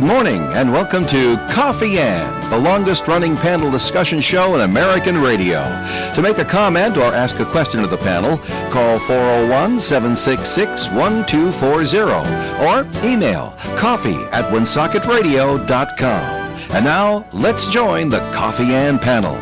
Good morning, and welcome to Coffee and, the longest-running panel discussion show in American radio. To make a comment or ask a question of the panel, call 401-766-1240 or email coffee@woonsocketradio.com. And now, let's join the Coffee and panel.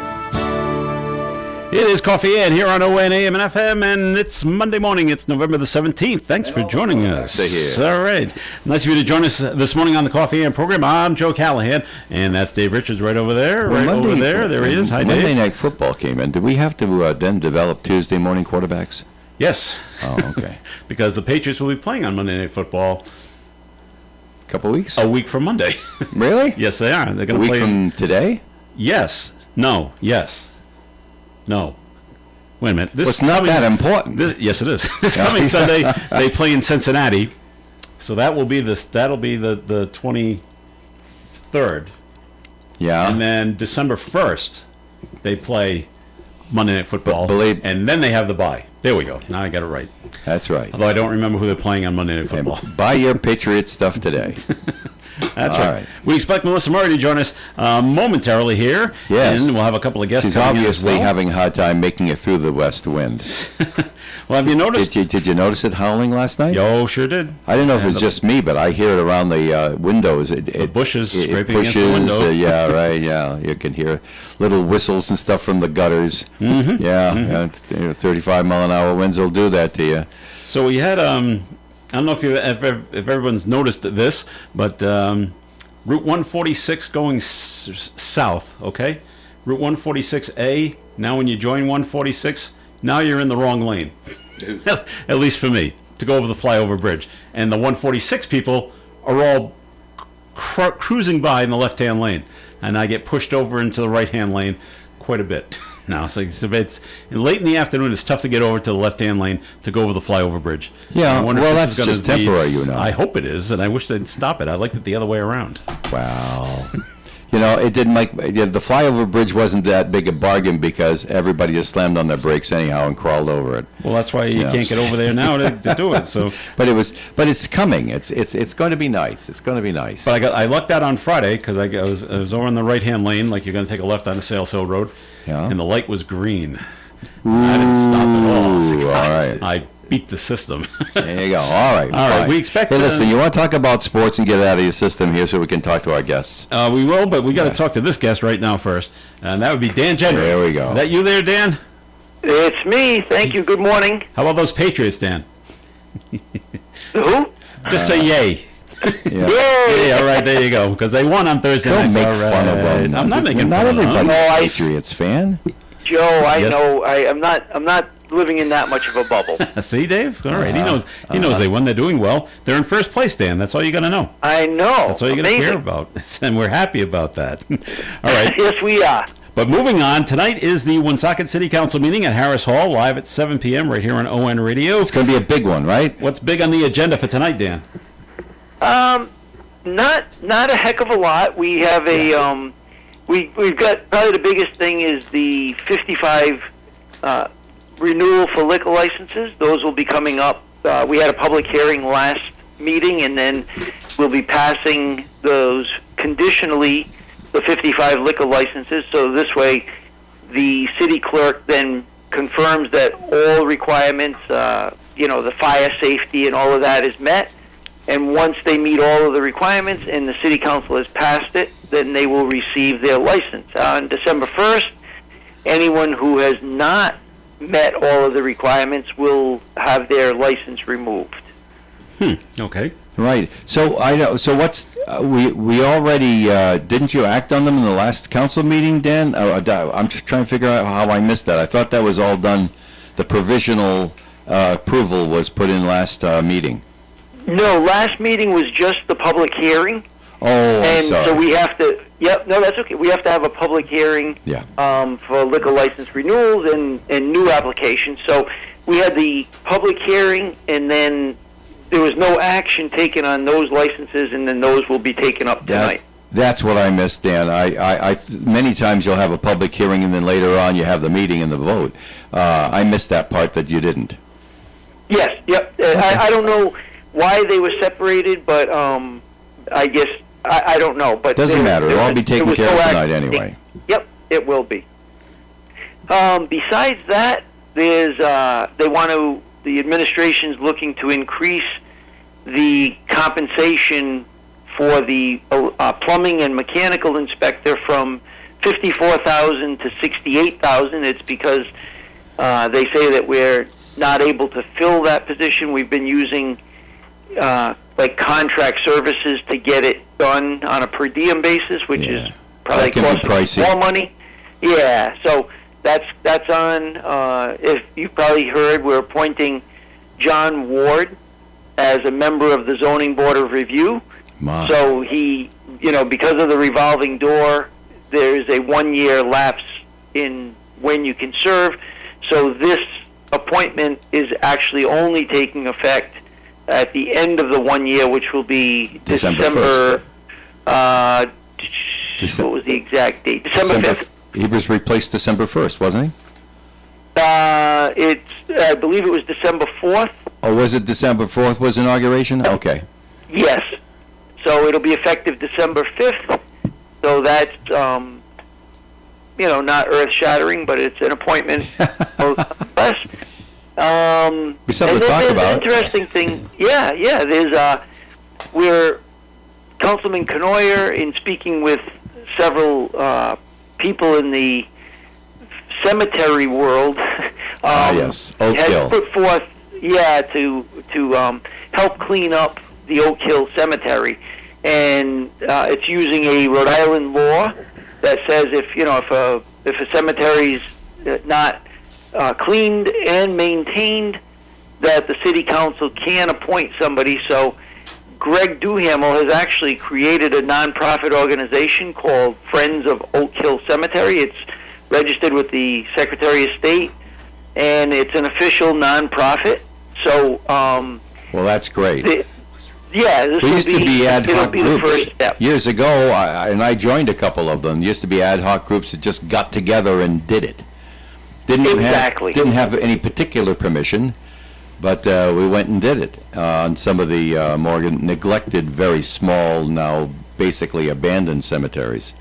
It is Coffee and here on WOON AM and FM, and it's Monday morning. It's November the 17th. Thanks for joining us. All right. Nice of you to join us this morning on the Coffee and program. I'm Joe Callahan, and that's Dave Richards right over there. There he is. Hi, Dave. Monday Night Football came in. Did we have to then develop Tuesday morning quarterbacks? Yes. Oh, okay. Because the Patriots will be playing on Monday Night Football. Couple weeks? A week from Monday. Really? Yes, they are. They're going to play a week from today? Yes. No. Yes. No. Wait a minute. It's not that important. Yes, it is. This coming Sunday, they play in Cincinnati, so that'll be the 23rd. Yeah. And then December 1st, they play Monday Night Football, and then they have the bye. There we go. Now I got it right. That's right. Although I don't remember who they're playing on Monday Night Football. And buy your Patriot stuff today. That's right. We expect Melissa Murray to join us momentarily here. Yes. And we'll have a couple of guests. She's obviously having a hard time making it through the west wind. Well, have you noticed? Did you notice it howling last night? Oh, sure did. I don't know if it's just me, but I hear it around the windows. The bushes scraping against the window. Yeah, right, yeah. You can hear little whistles and stuff from the gutters. Mm-hmm. Yeah, 35-mile-an-hour winds will do that to you. So we had... I don't know if everyone's noticed this, but Route 146 going south, okay? Route 146A, now when you join 146, now you're in the wrong lane. At least for me, to go over the flyover bridge. And the 146 people are all cruising by in the left-hand lane. And I get pushed over into the right-hand lane quite a bit. Now, so it's late in the afternoon. It's tough to get over to the left-hand lane to go over the flyover bridge. Yeah, well, that's just temporary, you know. I hope it is, and I wish they'd stop it. I liked it the other way around. Wow. It didn't make the flyover bridge wasn't that big a bargain because everybody just slammed on their brakes anyhow and crawled over it. Well, that's why you can't get over there now to do it. So, but it's coming. It's going to be nice. It's going to be nice. But I lucked out on Friday because I was over in the right-hand lane, like you're going to take a left on Sales Hill Road. Yeah. And the light was green. Ooh, I didn't stop at all. So all right. I beat the system. There you go. All right. All right. We expect. Hey, listen. You want to talk about sports and get out of your system here, so we can talk to our guests. We will, but we got to talk to this guest right now first, and that would be Dan Gendry. There we go. Is that you there, Dan? It's me. Thank you. Good morning. How about those Patriots, Dan? Who? Just say yay. Yeah. Yay! All right, there you go. Because they won on Thursday night. Don't make fun of them. I'm not making not fun of them. everybody's a Patriots fan. Joe, I know. I'm not living in that much of a bubble. See, Dave? All right. He knows they won. They're doing well. They're in first place, Dan. That's all you got to know. I know. That's all you got to care about. And we're happy about that. All right. Yes, we are. But moving on, tonight is the Woonsocket City Council meeting at Harris Hall, live at 7 p.m. right here on WOON Radio. It's going to be a big one, right? What's big on the agenda for tonight, Dan? Not a heck of a lot. We have we've got probably the biggest thing is the 55 renewal for liquor licenses. Those will be coming up. We had a public hearing last meeting, and then we'll be passing those conditionally, the 55 liquor licenses. So this way, the city clerk then confirms that all requirements, the fire safety and all of that is met. And once they meet all of the requirements and the city council has passed it, then they will receive their license. On December 1st, anyone who has not met all of the requirements will have their license removed. Okay. Right. So I know. So what's we already didn't you act on them in the last council meeting, Dan? I'm just trying to figure out how I missed that. I thought that was all done. The provisional approval was put in last meeting. No, last meeting was just the public hearing. Oh, I'm sorry. So we have to. Yep. No, that's okay. We have to have a public hearing. Yeah. For liquor license renewals and new applications. So we had the public hearing, and then there was no action taken on those licenses, and then those will be taken up tonight. That's what I missed, Dan. I many times you'll have a public hearing, and then later on you have the meeting and the vote. I missed that part that you didn't. Yes. Yep. I don't know why they were separated, but I guess I don't know, but Doesn't matter. It'll all be it taken was care of proactive. tonight anyway. Yep, it will be. Besides that, there's the administration's looking to increase the compensation for the plumbing and mechanical inspector from $54,000 to $68,000. It's because they say that we're not able to fill that position. We've been using like contract services to get it done on a per diem basis, which is probably That can be costing pricey. more money. Yeah, so that's on. If you've probably heard, we're appointing John Ward as a member of the Zoning Board of Review. My. So he, because of the revolving door, there's a 1-year lapse in when you can serve. So this appointment is actually only taking effect at the end of the 1 year, which will be December 1st. What was the exact date? December 5th. He was replaced December 1st, wasn't he? I believe it was December 4th. Or was it December 4th was inauguration? Okay. Yes. So it'll be effective December 5th. So that's, not earth-shattering, but it's an appointment nonetheless. Be something to talk There's about. an interesting thing. Yeah. There's where Councilman Canoyer, in speaking with several people in the cemetery world, yes, Oak Hill. has put forth, to help clean up the Oak Hill Cemetery, and it's using a Rhode Island law that says if a cemetery's not cleaned and maintained, that the city council can appoint somebody. So Greg Duhamel has actually created a nonprofit organization called Friends of Oak Hill Cemetery. It's registered with the Secretary of State, and it's an official nonprofit. So, Well, that's great. this There used to be ad it'll hoc be the first groups. step. Years ago, and I joined a couple of them. Used to be ad hoc groups that just got together and did it. Exactly. Didn't have any particular permission, but we went and did it on some of the more neglected, very small, now basically abandoned cemeteries.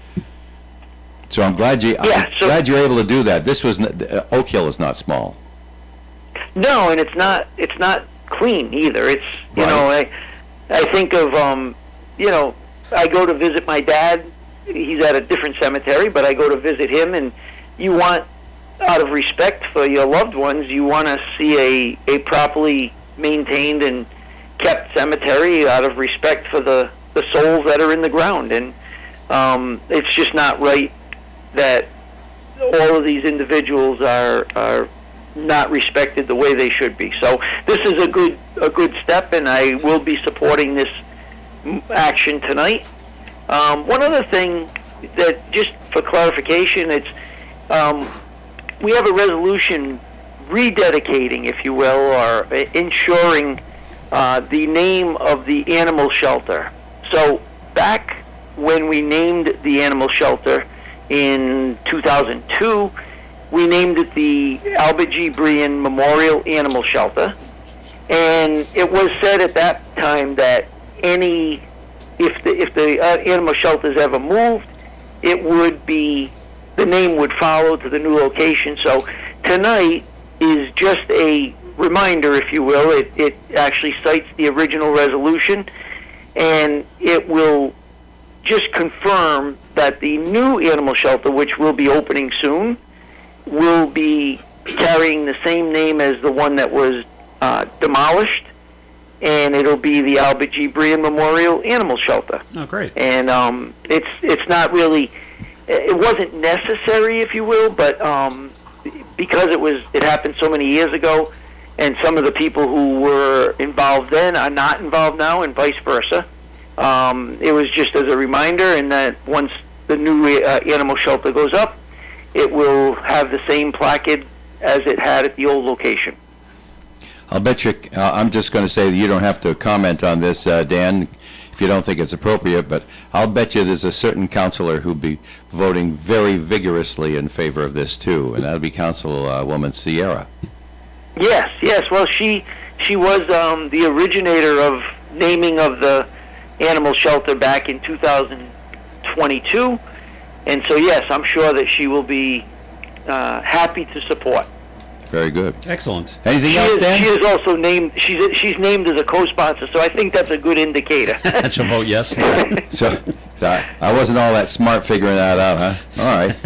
So I'm glad glad you're able to do that. This was Oak Hill is not small. No, and it's not clean either. It's I think of I go to visit my dad. He's at a different cemetery, but I go to visit him, and you want, out of respect for your loved ones, you want to see a properly maintained and kept cemetery out of respect for the souls that are in the ground. And it's just not right that all of these individuals are not respected the way they should be. So this is a good step, and I will be supporting this action tonight. One other thing that, just for clarification, it's we have a resolution rededicating, if you will, or ensuring the name of the animal shelter. So back when we named the animal shelter in 2002, we named it the Albert G. Brian Memorial Animal Shelter, and it was said at that time that if the animal shelter is ever moved, it would be, the name would follow to the new location. So tonight is just a reminder, if you will. It actually cites the original resolution, and it will just confirm that the new animal shelter, which will be opening soon, will be carrying the same name as the one that was demolished, and it'll be the Albert G. Brian Memorial Animal Shelter. Oh, great. And it's not really, it wasn't necessary, if you will, but because it happened so many years ago, and some of the people who were involved then are not involved now, and vice versa. It was just as a reminder, and that once the new animal shelter goes up, it will have the same placard as it had at the old location. I'll bet you, I'm just going to say that you don't have to comment on this, Dan, if you don't think it's appropriate, but I'll bet you there's a certain councilor who'll be voting very vigorously in favor of this too, and that'll be Councilwoman Sierra. Yes. Well, she was the originator of naming of the animal shelter back in 2022. And so, yes, I'm sure that she will be happy to support. Very good. Excellent. Anything else, Dan? She is also named. She's named as a co-sponsor, so I think that's a good indicator. She'll vote yes. So I wasn't all that smart figuring that out, huh? All right.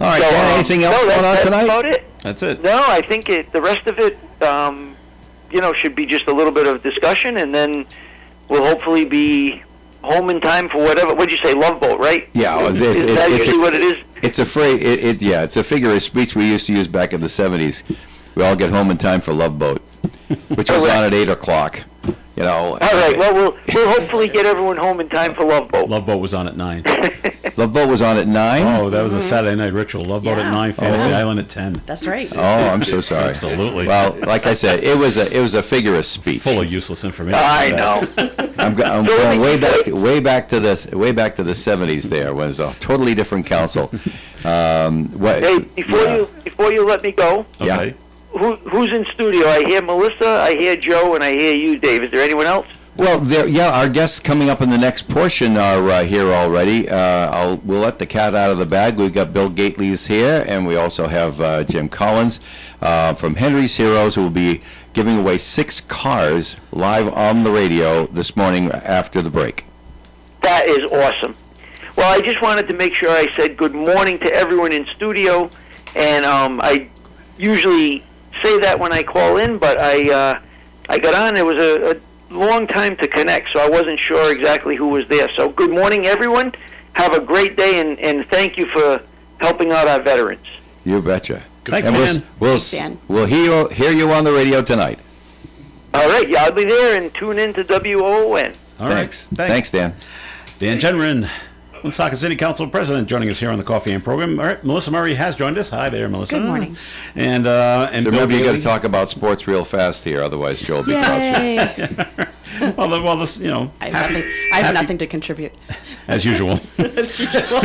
All right, So, Dan, anything else going on that's tonight? about it. That's it. No, I think the rest of it, should be just a little bit of discussion, and then we'll hopefully be home in time for whatever. What'd you say, Love Boat, right? Yeah, is that usually what it is? It's a phrase. It's a figure of speech we used to use back in the '70s. We all get home in time for Love Boat, which was on at 8:00. You know. All right. Well, we'll hopefully get everyone home in time for Love Boat. Love Boat was on at 9. Love Boat was on at 9. Oh, that was a Saturday night ritual. Love Boat at Yeah. 9, Fantasy Island at 10. That's right. Oh, I'm so sorry. Absolutely. Well, like I said, it was a figure of speech. Full of useless information. I know. I'm going way back to the '70s. There was a totally different council. Hey, before you let me go, Okay. who's in studio? I hear Melissa, I hear Joe, and I hear you, Dave. Is there anyone else? Well, our guests coming up in the next portion are here already. We'll let the cat out of the bag. We've got Bill Gately's here, and we also have Jim Collins from Henry's Heroes, who will be giving away 6 cars live on the radio this morning after the break. That is awesome. Well, I just wanted to make sure I said good morning to everyone in studio, and I usually say that when I call in, but I got on. It was a long time to connect, so I wasn't sure exactly who was there. So good morning, everyone. Have a great day, and thank you for helping out our veterans. You betcha. Thanks, and Dan. We'll hear you on the radio tonight. All right, yeah, I'll be there, and tune in to WOON. All right. Thanks. Thanks, Dan. Dan Genrin, Woonsocket City Council President, joining us here on the Coffee and Program. All right, Melissa Murray has joined us. Hi there, Melissa. Good morning. And So Bill remember, you got to Gately. talk about sports real fast here, otherwise Joe will be crouching. Yay! Well, this, I have nothing to contribute. as usual. As usual.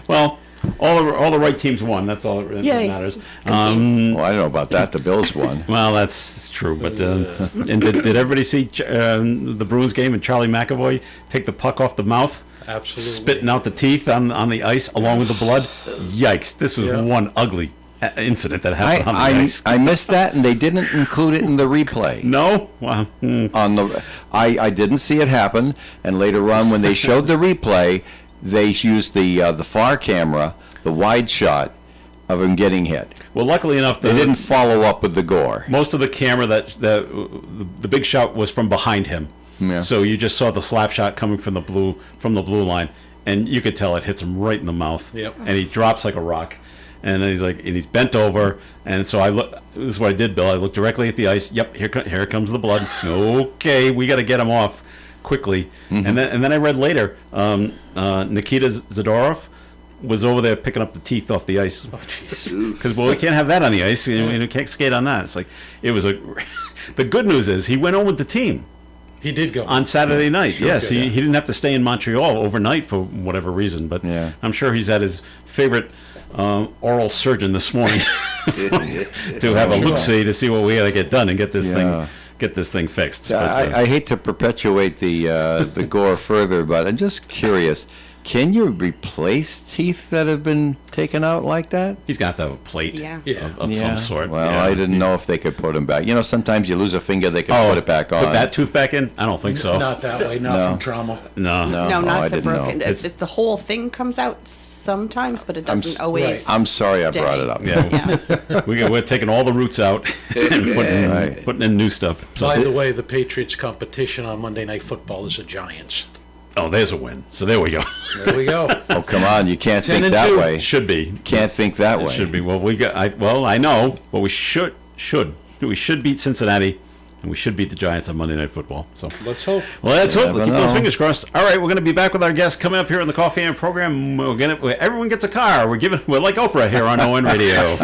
Well, all the right teams won. That's all that Yay. matters. Well, I don't know about that. The Bills won. Well, that's true. But and did everybody see the Bruins game and Charlie McAvoy take the puck off the mouth? Absolutely. Spitting out the teeth on the ice along with the blood. Yikes! This was one ugly incident that happened on the ice. I missed that, and they didn't include it in the replay. No, well, I didn't see it happen, and later on when they showed the replay, they used the far camera, the wide shot of him getting hit. well. Luckily enough, They didn't follow up with the gore. most of the camera the big shot was from behind him. Yeah. So you just saw the slap shot coming from the blue line, and you could tell it hits him right in the mouth. Yep. And he drops like a rock, and he's bent over, and so I look. This is what I did, Bill. I looked directly at the ice. Yep, here comes the blood. Okay, we got to get him off quickly. And then I read later, Nikita Zadorov was over there picking up the teeth off the ice. Because we can't have that on the ice. We can't skate on that. It's like it was a. The good news is he went on with the team. He did go On Saturday night, Sure yes. did, He didn't have to stay in Montreal overnight for whatever reason, but Yeah. I'm sure he's at his favorite oral surgeon this morning to have a look-see to see what we got to get done and get this thing fixed. But, I hate to perpetuate the gore further, but I'm just curious. Can you replace teeth that have been taken out like that? he's gonna have to have a plate Yeah. of some sort. Well, Yeah. I didn't know if they could put them back. You know, sometimes you lose a finger, they can put it back on. Put that tooth back in? I don't think so. Not that way, not No. from trauma. No. No. No, I not if didn't it know. broken. If the whole thing comes out sometimes, but it doesn't always. I'm sorry I brought stay. it up. Yeah. Yeah. We're taking all the roots out and Right. putting in new stuff. So, By the way, the Patriots' competition on Monday Night Football is the Giants. oh, there's a win. So there we go. There we go. Oh, come on. You can't 10 think and that 2. way. Should be. Can't think that It way. should be. Well, I know, but we should beat Cincinnati, and we should beat the Giants on Monday Night Football. So, Let's hope. well, let's hope. never We'll keep those know. fingers crossed. All right, we're going to be back with our guests coming up here on the Coffee and Program. Everyone gets a car. We're like Oprah here on ON Radio.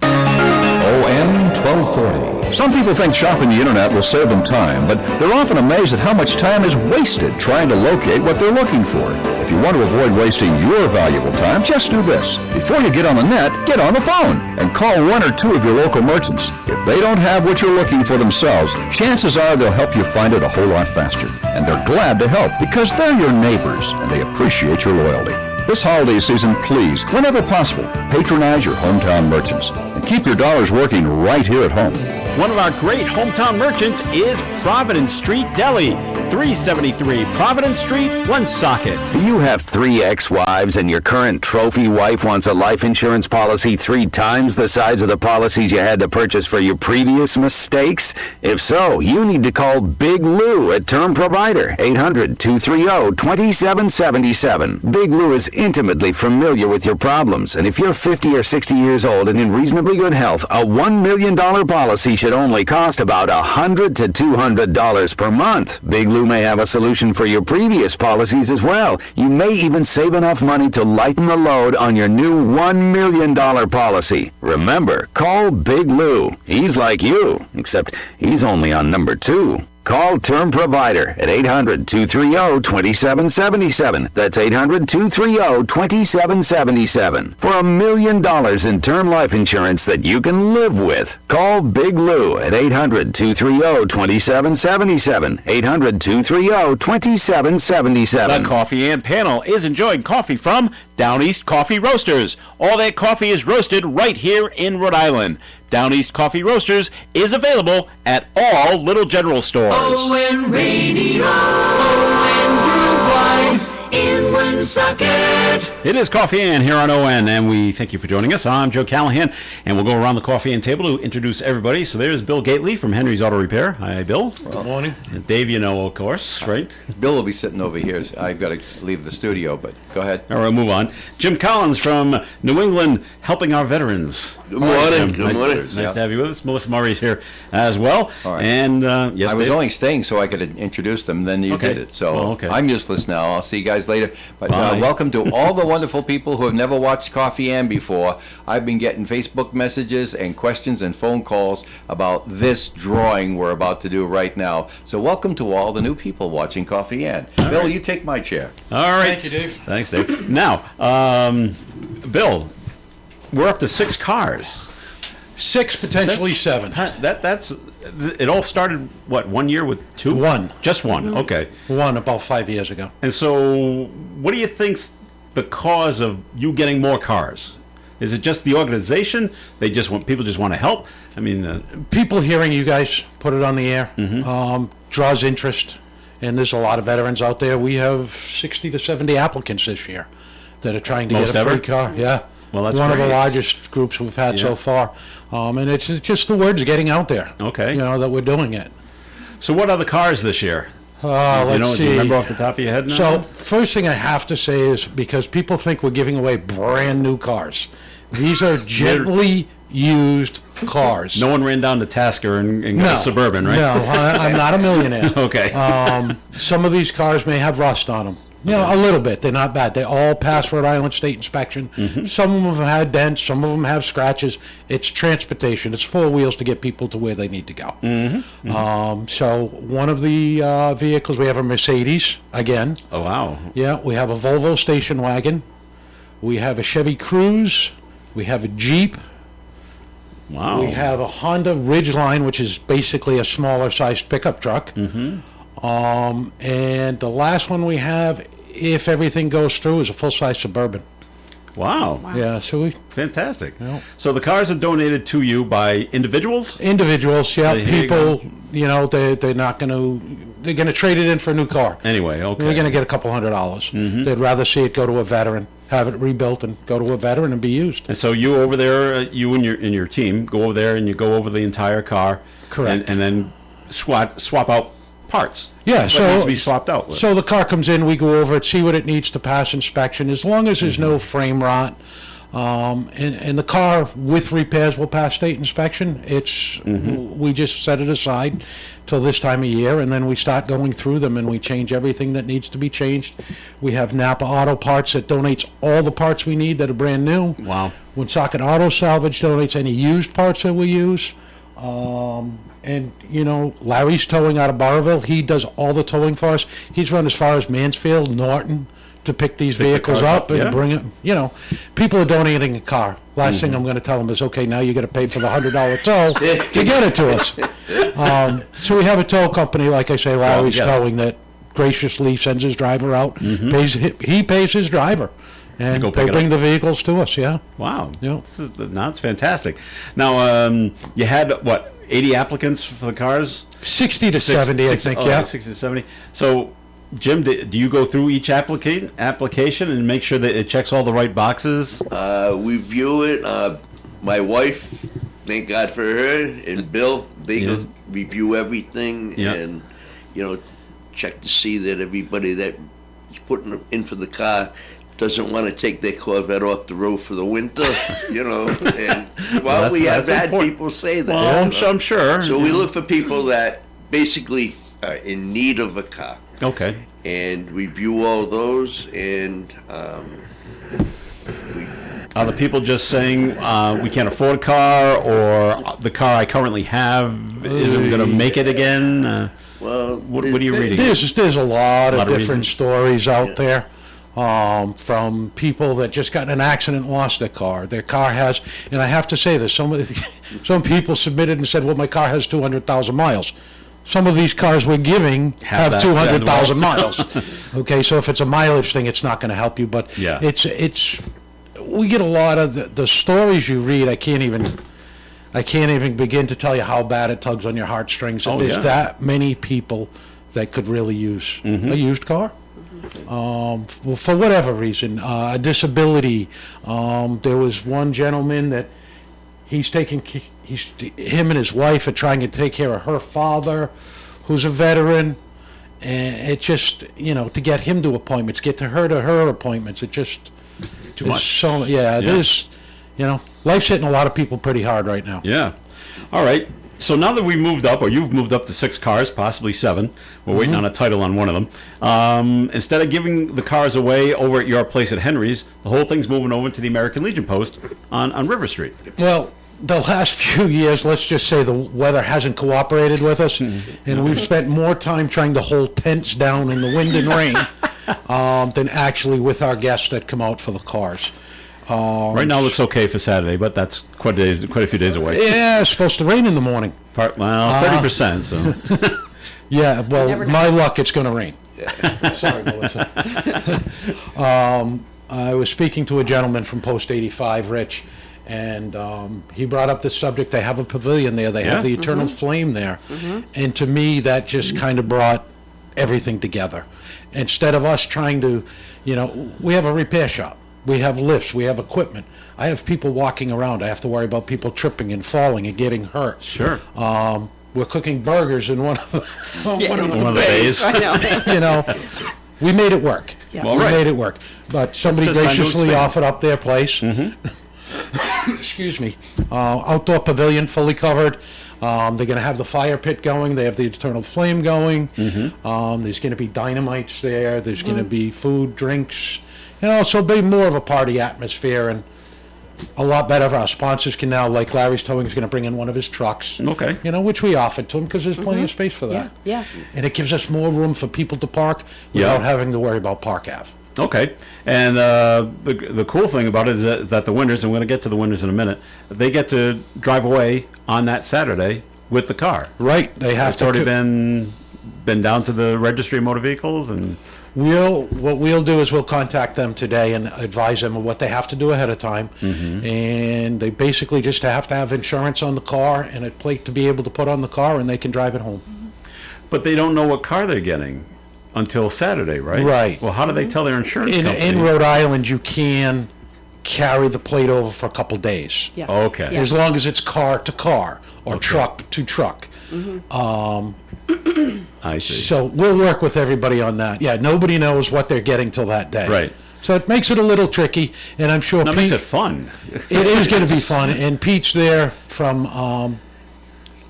OM 1240, Some people think shopping the internet will save them time, but they're often amazed at how much time is wasted trying to locate what they're looking for. If you want to avoid wasting your valuable time, just do this. Before you get on the net, get on the phone and call one or two of your local merchants. If they don't have what you're looking for themselves, chances are they'll help you find it a whole lot faster. And they're glad to help because they're your neighbors and they appreciate your loyalty. This holiday season, please, whenever possible, patronize your hometown merchants and keep your dollars working right here at home. One of our great hometown merchants is Providence Street Deli, 373 Providence Street, Woonsocket. Do you have 3 ex-wives and your current trophy wife wants a life insurance policy 3 times the size of the policies you had to purchase for your previous mistakes? If so, you need to call Big Lou at Term Provider, 800-230-2777. Big Lou is intimately familiar with your problems, and if you're 50 or 60 years old and in reasonably good health, a $1 million policy should only cost about $100 to $200 per month. Big Lou may have a solution for your previous policies as well. You may even save enough money to lighten the load on your new $1 million policy. Remember, call Big Lou. He's like you, except he's only on number 2. Call Term Provider at 800-230-2777. That's 800-230-2777 for $1 million in term life insurance that you can live with. Call Big Lou at 800-230-2777. 800-230-2777. The Coffee and Panel is enjoying coffee from Down East Coffee Roasters. All their coffee is roasted right here in Rhode Island. Down East Coffee Roasters is available at all Little General stores. ON Radio, ON Worldwide, in Woonsocket. It is Coffee and here on ON, and we thank you for joining us. I'm Joe Callahan, and we'll go around the Coffee and table to introduce everybody. So there's Bill Gately from Henry's Auto Repair. Hi, Bill. Good morning. And Dave, you know, of course, right? Bill will be sitting over here. I've got to leave the studio, but go ahead. All right, we'll move on. Jim Collins from New England, helping our veterans. Good morning. Jim. Nice to have you with us. Melissa Murray's here as well. All right. And yes, I was Dave? only staying so I could introduce them, then you Okay. did it. So Well, okay. I'm useless now. I'll see you guys later. But Bye. welcome to all the wonderful people who have never watched Coffee and before. I've been getting Facebook messages and questions and phone calls about this drawing we're about to do right now. So welcome to all the new people watching Coffee and. Bill, right. you take my chair. All right. Thank you, Dave. Thanks, Dave. Now, Bill, we're up to 6 cars. 6, potentially 7. That's it. All started what, 1 year with 2? 1. Just one. Okay. 1 about 5 years ago. And so, what do you think's the cause of you getting more cars? Is it just the organization? People just want to help. I mean, People hearing you guys put it on the air Mm-hmm. draws interest, and there's a lot of veterans out there. We have 60 to 70 applicants this year that are trying to Most get a free ever? car. Yeah. Well, that's one of the great. largest groups we've had Yeah. so far. And it's just the word's getting out there. Okay. You know, that we're doing it. so what are the cars this year? Let's Do see. you remember off the top of your head now? So first thing I have to say is, because people think we're giving away brand new cars, these are gently used cars. No one ran down to Tasker and got a Suburban, right? No, I'm not a millionaire. Okay. Some of these cars may have rust on them. You know, a little bit. They're not bad. They all pass Rhode Island State inspection. Mm-hmm. Some of them have had dents. Some of them have scratches. It's transportation. It's 4 wheels to get people to where they need to go. Mm-hmm. So one of the vehicles, we have a Mercedes, again. Oh, wow. Yeah, we have a Volvo station wagon. We have a Chevy Cruze. We have a Jeep. Wow. We have a Honda Ridgeline, which is basically a smaller sized pickup truck. Mm-hmm. And the last one we have, if everything goes through, is a full-size Suburban. Wow. Yeah, so we Fantastic. Yeah. So the cars are donated to you by individuals? individuals, yeah, So here you people, you know, they're not going to, they're going to trade it in for a new car. Anyway, okay. They're going to get a couple $100. They'd rather see it go to a veteran, have it rebuilt, and go to a veteran and be used. And so you over there, you and your team go over there and you go over the entire car. Correct. And then swap out parts. Yeah, What so needs to be swapped out with? So the car comes in, we go over it, see what it needs to pass inspection, as long as there's no frame rot. And the car with repairs will pass state inspection. It's we just set it aside till this time of year, and then we start going through them and we change everything that needs to be changed. We have Napa Auto Parts that donates all the parts we need that are brand new. Wow. Woonsocket Auto Salvage donates any used parts that we use. And, you know, Larry's towing out of Barville. He does all the towing for us. He's run as far as Mansfield, Norton, to pick these the vehicles cars up up, and yeah. bring it. You know, people are donating a car. Last thing I'm going to tell them is, okay, now you got to pay for the $100 tow to get it to us. So we have a tow company, like I say, Larry's yeah. Towing, that graciously sends his driver out. He pays his driver, and go pick they it bring up. the vehicles to us. Yeah. Wow. Yeah. It's fantastic. Now, you had, what, 80 applicants for the cars? 60 to 70, I think. Oh, Yeah. 60 to 70. So, Jim, do you go through each application and make sure that it checks all the right boxes? We view it. My wife, thank God for her, and Bill, they go review everything Yeah. and, you know, check to see that everybody that is putting in for the car doesn't want to take their Corvette off the road for the winter, you know. And well, we have that's had important. people say that. Well, I'm sure. So we look for people that basically are in need of a car. Okay. And review all those, and Are the people just saying we can't afford a car, or the car I currently have isn't going to make it again? well, What are you reading? There's a lot of different reasons. stories out there, from people that just got in an accident and lost their car. Their car has, and I have to say this, some people submitted and said, well, my car has 200,000 miles. Some of these cars we're giving Have have that 200,000 as miles. Okay, so if it's a mileage thing, it's not going to help you, but Yeah. it's we get a lot of the stories you read. I can't even begin to tell you how bad it tugs on your heartstrings. Oh, There's yeah. that many people that could really use a used car. For whatever reason, a disability. There was one gentleman that him and his wife are trying to take care of her father, who's a veteran, and it just, you know, to get him to appointments, get to her appointments, it just It's too it's much. So yeah, it Yeah. is. You know, life's hitting a lot of people pretty hard right now. Yeah. All right. So now that we moved up, or you've moved up to 6 cars, possibly 7, we're waiting on a title on one of them. Instead of giving the cars away over at your place at Henry's, the whole thing's moving over to the American Legion Post on River Street. Well, the last few years, let's just say the weather hasn't cooperated with us, and we've spent more time trying to hold tents down in the wind and rain than actually with our guests that come out for the cars. Right now it looks okay for Saturday, but that's quite a few days away. Yeah, it's supposed to rain in the morning. 30%. So Yeah, well, never know. my luck, it's going to rain. Sorry, Melissa. I was speaking to a gentleman from Post 85, Rich, and he brought up this subject. They have a pavilion there. They Yeah. have the Eternal Flame there. And to me, that just kind of brought everything together. Instead of us trying to, you know, we have a repair shop. We have lifts. We have equipment. I have people walking around. I have to worry about people tripping and falling and getting hurt. Sure. We're cooking burgers in one of the, one of the bays. I know. you know, we made it work. Yeah. Well, We right. made it work. But somebody just time to graciously expand. offered up their place. Excuse me. Outdoor pavilion, fully covered. They're going to have the fire pit going. They have the Eternal Flame going. There's going to be dynamites there. There's going to be food, drinks. You know, so it'll be more of a party atmosphere and a lot better. Our sponsors can now, like Larry's Towing is going to bring in one of his trucks. Okay. You know, which we offered to him because there's plenty of space for that. Yeah. And it gives us more room for people to park without having to worry about Park Ave. Okay, and the cool thing about it is that the winners, and we're going to get to the winners in a minute, they get to drive away on that Saturday with the car. Right, they have It's to. already been down to the registry of motor vehicles, and What we'll do is we'll contact them today and advise them of what they have to do ahead of time. And they basically just have to have insurance on the car and a plate to be able to put on the car, and they can drive it home. but they don't know what car they're getting until Saturday, right? Right. Well, how do they tell their insurance company? In Rhode Island, you can carry the plate over for a couple days. Yeah. Okay. Yeah. As long as it's car to car or truck to truck. I see. So we'll work with everybody on that. Yeah, nobody knows what they're getting till that day. Right. So it makes it a little tricky, and I'm sure That Pete, makes it fun. it is going to be fun. And Pete's there from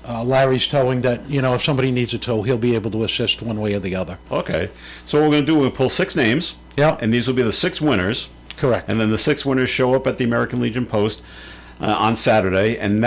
Larry's Towing that, you know, if somebody needs a tow, he'll be able to assist one way or the other. Okay. So what we're going to do, we'll pull 6 names. Yeah. And these will be the 6 winners. Correct. And then the 6 winners show up at the American Legion Post. on Saturday, and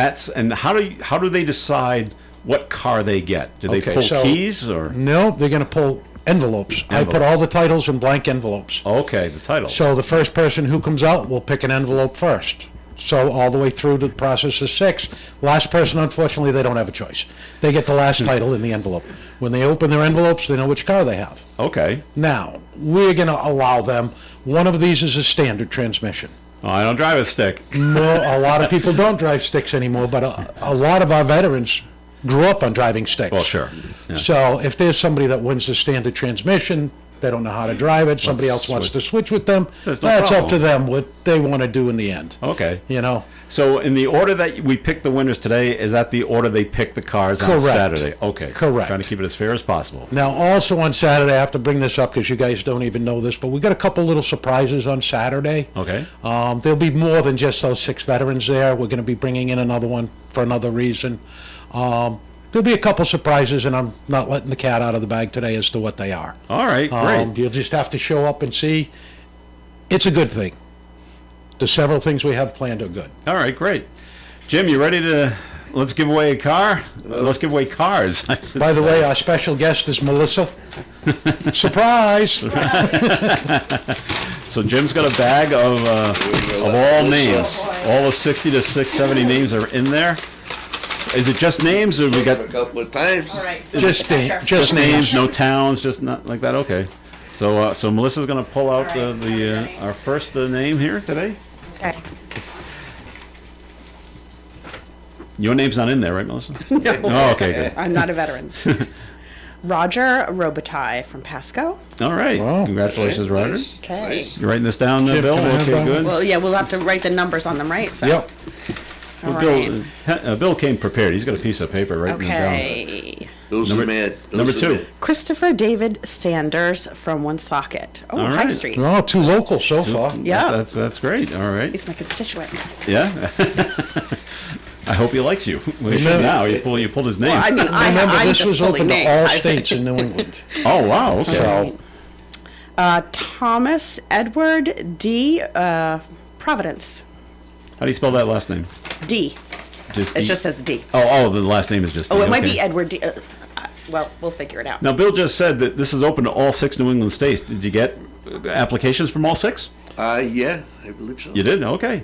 how do they decide what car they get? Do they Okay, pull so- keys or? No, they're going to pull envelopes. I put all the titles in blank envelopes. Okay, the title. So the first person who comes out will pick an envelope first. So all the way through the process of 6. Last person, unfortunately, they don't have a choice. They get the last title in the envelope. When they open their envelopes, they know which car they have. Okay. Now, we're going to allow them, one of these is a standard transmission. Oh, I don't drive a stick. No, a lot of people don't drive sticks anymore, but a lot of our veterans grew up on driving sticks. Well, sure. Yeah. So if there's somebody that wins the standard transmission, they don't know how to drive it, somebody else wants to switch with them, There's no that's up problem. to them, what they want to do in the end. Okay. You know? So in the order that we picked the winners today, is that the order they picked the cars on Correct. Saturday? Okay. Correct. Trying to keep it as fair as possible. Now, also on Saturday, I have to bring this up because you guys don't even know this, but we got a couple little surprises on Saturday. Okay. There'll be more than just those 6 veterans there. We're going to be bringing in another one for another reason. There'll be a couple surprises, and I'm not letting the cat out of the bag today as to what they are. All right, great. You'll just have to show up and see. It's a good thing. The several things we have planned are good. All right, great. Jim, you ready to, let's give away a car? Let's give away cars. By the way, our special guest is Melissa. Surprise! So Jim's got a bag of all names. All the 60 to 70 names are in there. Is it just names, or we got A couple of times. All right. So Just just names, names. no towns, just not like that? Okay. So so Melissa's going to pull out All right. our first name here today. Okay. Your name's not in there, right, Melissa? No. Oh, okay, good. I'm not a veteran. Roger Robitaille from Pasco. All right. Wow. Congratulations, Roger. Nice, Okay. nice. You writing this down, Jim, Bill? can I have Okay, that good. Well, yeah, we'll have to write the numbers on them, right? So, Yep. all Well, right. Bill came prepared. He's got a piece of paper writing them down. Okay. Those Number- are mad. Those number are 2. mad. Christopher David Sanders from Woonsocket. Oh, All High right. Street. Oh, 2 local so far. Yeah. That's great. All right. He's my constituent. Yeah. I hope he likes you. Well, he should Remember- now. You pulled his name. Well, I mean, Remember, I'm this just was pulling open to names. all states in New England. Oh wow. Okay. So, Thomas Edward D. Providence. How do you spell that last name? D. Just It D? just says D. Oh, the last name is just. Oh, D. it might Okay. be Edward D. Well, we'll figure it out. Now, Bill just said that this is open to all 6 New England states. Did you get applications from all 6? Yeah, I believe so. You did. Okay.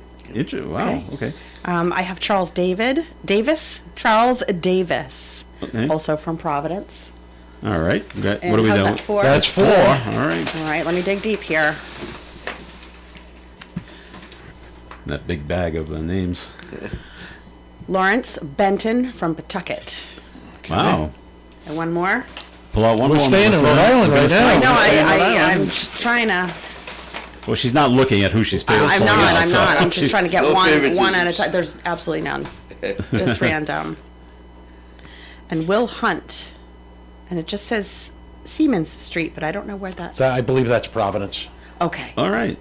Wow. Okay. I have Charles Davis. Charles Davis, Okay. also from Providence. All right. And What are we how's doing? that for? that's 4. All right. All right, let me dig deep here. That big bag of names. Lawrence Benton from Pawtucket. Wow. And one more. Pull out one We're more. staying in Melissa. Rhode Island We're right gonna now. stay- No, we're staying in Rhode I'm Island. just trying to. Well, she's not looking at who she's pulling I'm out, not. so- I'm just trying to get No one at a favoritisms. time. There's absolutely none. Just random. And Will Hunt. And it just says Siemens Street, but I don't know where that. I believe that's Providence. Okay. All right.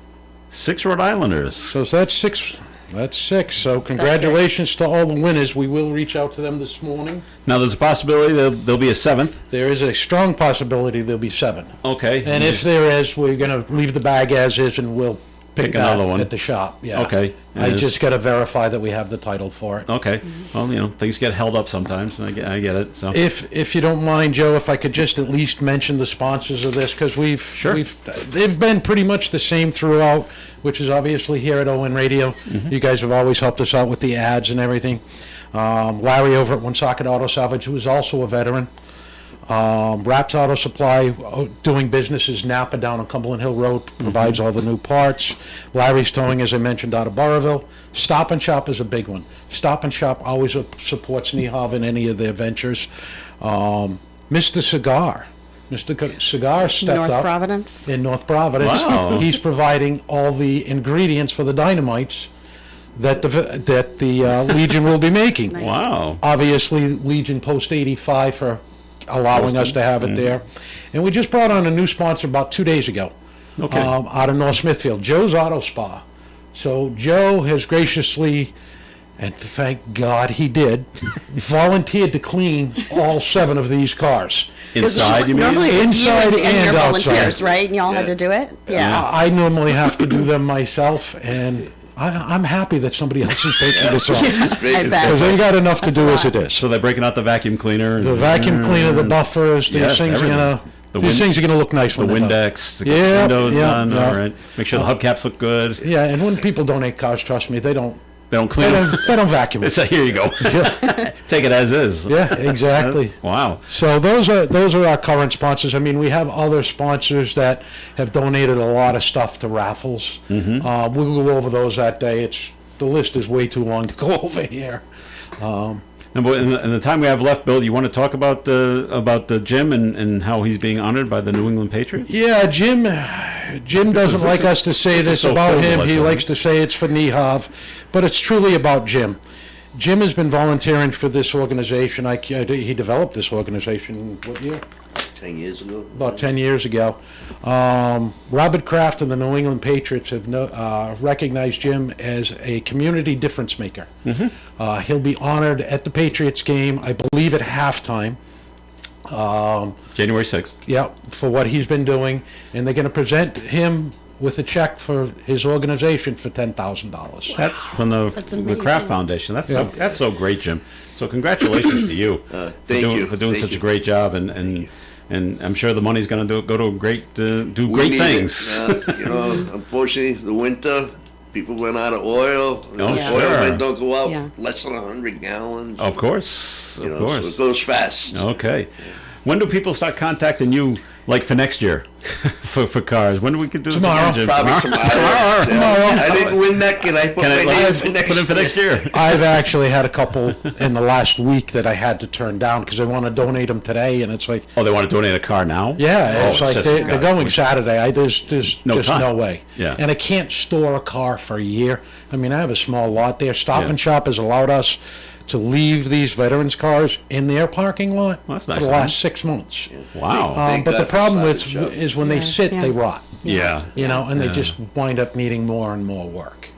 6 Rhode Islanders. So that's 6. That's 6. So congratulations to all the winners. We will reach out to them this morning. Now, there's a possibility there'll be a 7th. There is a strong possibility there'll be 7. Okay. And if there is, we're going to leave the bag as is and we'll pick that another one. at the shop. Yeah. Okay. I Yes. just got to verify that we have the title for it. Okay. Well, things get held up sometimes. I get it. So. If you don't mind, Joe, if I could just at least mention the sponsors of this, because they've been pretty much the same throughout, which is obviously here at Owen Radio. Mm-hmm. You guys have always helped us out with the ads and everything. Larry over at Woonsocket Auto Salvage, who is also a veteran. Raps Auto Supply, doing business is Napa down on Cumberland Hill Road, provides all the new parts. Larry's Towing, as I mentioned, out of Burrillville. Stop and Shop is a big one. Stop and Shop always supports Nehov in any of their ventures. Mr. Cigar. Mr. Cigar stepped North up Providence. in North Providence. Wow. He's providing all the ingredients for the dynamites that the Legion will be making. Nice. Wow. Obviously, Legion Post 85 for allowing us to have it there. And we just brought on a new sponsor about 2 days ago. Okay. Out of North Smithfield, Joe's Auto Spa. So Joe has graciously, and thank God he did, volunteered to clean all 7 of these cars. Inside, you mean? Normally it's you Inside and and your outside. volunteers, right? And y'all had to do it? Yeah. I normally have to do them myself, and I'm happy that somebody else is taking this on. I Because bet. they got enough to That's do a as lot. it is. So they're breaking out the vacuum cleaner. The vacuum cleaner, the buffers, these Yes, things are everything. gonna, The these wind- things are gonna look nice The when they're done. Windex, the Yeah, windows yeah, done. yeah. All right. Make sure the hubcaps look good. Yeah, and when people donate cars, trust me, they don't Clean them. they don't vacuum it. So here you go. Take it as is. Yeah, exactly. Wow. So those are our current sponsors. I mean, we have other sponsors that have donated a lot of stuff to raffles. We'll go over those that day. The list is way too long to go over here. And in the time we have left, Bill, you want to talk about the Jim and how he's being honored by the New England Patriots? Yeah, Jim doesn't like us to say this is this so about him. frivolous, He isn't likes it? to say it's for Nihov, but it's truly about Jim. Jim has been volunteering for this organization. He developed this organization, what year? 10 years ago. About 10 years ago. Robert Kraft and the New England Patriots have recognized Jim as a community difference maker. He'll be honored at the Patriots game, I believe at halftime. January 6th. Yeah, for what he's been doing, and they're going to present him with a check for his organization for $10,000. That's from the Kraft amazing. Foundation. That's Yeah. that's so great, Jim. So congratulations to you Thank you. for doing Thank such you. a great job, and I'm sure the money's going to go to do We great need it. things. Unfortunately, the winter, people run out of oil. Oh, Yeah. Oil sure. men don't go out Yeah. less than 100 gallons. Of course, you of know, so course. it goes fast. Okay. When do people start contacting you, like for next year, for cars? When do we could do this Tomorrow. again, Jim? Probably tomorrow. Yeah. I didn't win that. Can I put Can my I name for next put in for next year? I've actually had a couple in the last week that I had to turn down because I want to donate them today, and it's like, Oh, they want to donate a car now? yeah, Oh, it's like just- they're God, going we- Saturday. There's No just time. no way. Yeah. And I can't store a car for a year. I mean, I have a small lot there. Stop Yeah. and Shop has allowed us to leave these veterans cars in their parking lot Well, that's for nice the of last 6 months. Wow. Thank But God the for problem Stop and Shop. is when they sit, Yeah. they rot. Yeah. You know, and they Yeah. just wind up needing more and more work.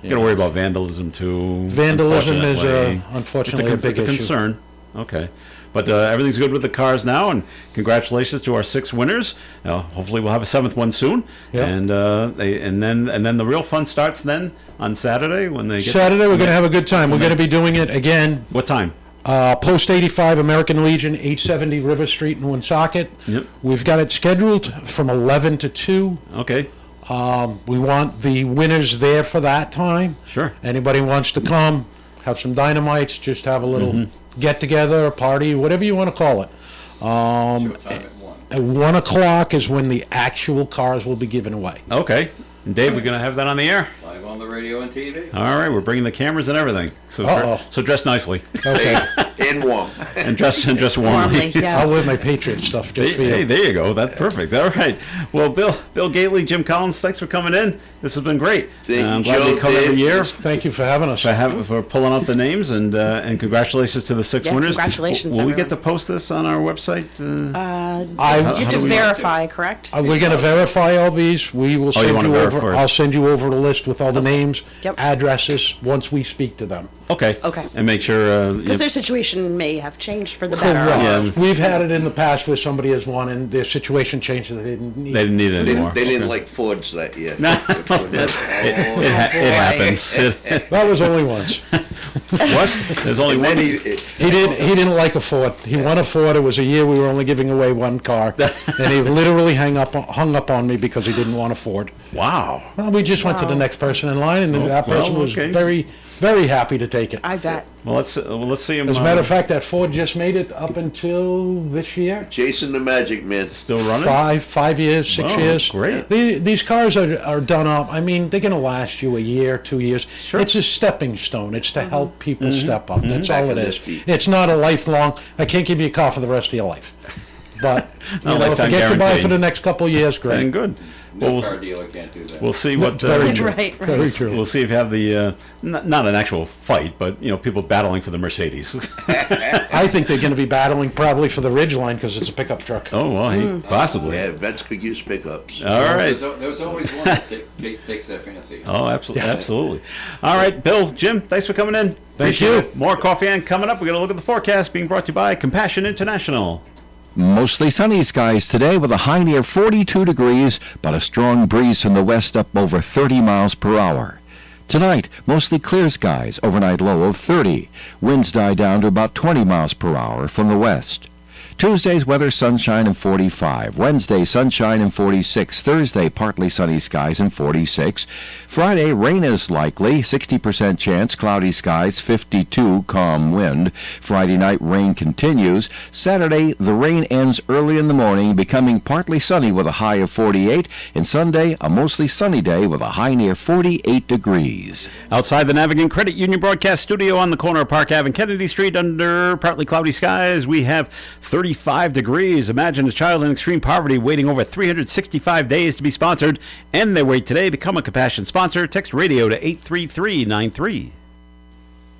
You got to worry about vandalism too. Vandalism is, unfortunately. unfortunately, a big it's a issue. concern. Okay. But everything's good with the cars now, and congratulations to our 6 winners. Hopefully, we'll have a 7th one soon. Yeah. And then the real fun starts then on Saturday when they get Saturday, we're going to have a good time. We're going to be doing it again. What time? Post 85 American Legion, 870 River Street in Woonsocket. Yep. We've got it scheduled from 11 to 2. Okay. We want the winners there for that time. Sure. Anybody wants to come, have some dynamites, just have a little Mm-hmm. get together, a party, whatever you want to call it. At 1 o'clock is when the actual cars will be given away. Okay. And Dave, we're gonna have that on the air. Live on the radio and TV. All right, we're bringing the cameras and everything. So Uh-oh. so dress nicely Okay. And warm. and dress warmly. Warmly, yes. I'll wear my Patriot stuff just for you. Hey, there you go. That's perfect. All right. Well, Bill Gately, Jim Collins, thanks for coming in. This has been great. Thank you, I'm glad Joe, we come every Dave. year. Thank you for having us. For pulling out the names and congratulations to the 6 Yeah, winners. congratulations, Will we everyone. get to post this on our website? I, You how have do to we- verify, correct? We're going to verify all these. We will send wanna you verify over. first. I'll send you over the list with all the names, Yep. addresses, once we speak to them. Okay. Okay. And make sure. Because their situation may have changed for the better. Correct. Yeah. We've had it in the past where somebody has won and their situation changed and they didn't need they didn't need it They, anymore. they didn't like Fords that year. It happens. That was only once. What? There's only And one. then He didn't like a Ford. He won a Ford. It was a year we were only giving away one car. And he literally hung up on me because he didn't want a Ford. Wow. Well, we just went to the Wow. next person in line and then that person well, was okay. very, very happy to take it. I bet. Well, let's see him. As a matter of fact, that Ford just made it up until this year. Jason the Magic Man. still running. 5 years, 6 Wow, years. great. These cars are done up. I mean, they're going to last you a year, 2 years. Sure. It's a stepping stone. It's to help people step up. That's Back all on it their is. feet. It's not a lifelong. I can't give you a car for the rest of your life. But Not you know, if lifetime I get you by guarantee. for the next couple of years, And great. good. No Well, car dealer can't do that. we'll see what. Very true. Right, right. Very true. We'll see if you have the not an actual fight, but people battling for the Mercedes. I think they're going to be battling probably for the Ridgeline because it's a pickup truck. Oh well, hey, possibly. Yeah, vets could use pickups. All right. There's always one that takes that fancy. Oh, absolutely, absolutely. All right, Bill, Jim, thanks for coming in. Appreciate you. it. More Coffee and coming up. We're gonna look at the forecast being brought to you by Compassion International. Mostly sunny skies today with a high near 42 degrees, but a strong breeze from the west up over 30 miles per hour. Tonight, mostly clear skies, overnight low of 30. Winds die down to about 20 miles per hour from the west. Tuesday's weather, sunshine and 45. Wednesday, sunshine and 46. Thursday, partly sunny skies and 46. Friday, rain is likely, 60% chance, cloudy skies, 52, calm wind. Friday night, rain continues. Saturday, the rain ends early in the morning, becoming partly sunny with a high of 48. And Sunday, a mostly sunny day with a high near 48 degrees. Outside the Navigant Credit Union broadcast studio on the corner of Park Ave and Kennedy Street under partly cloudy skies, we have 35 degrees. Imagine a child in extreme poverty waiting over 365 days to be sponsored. End their wait today. Become a Compassion sponsor. Text radio to 83393.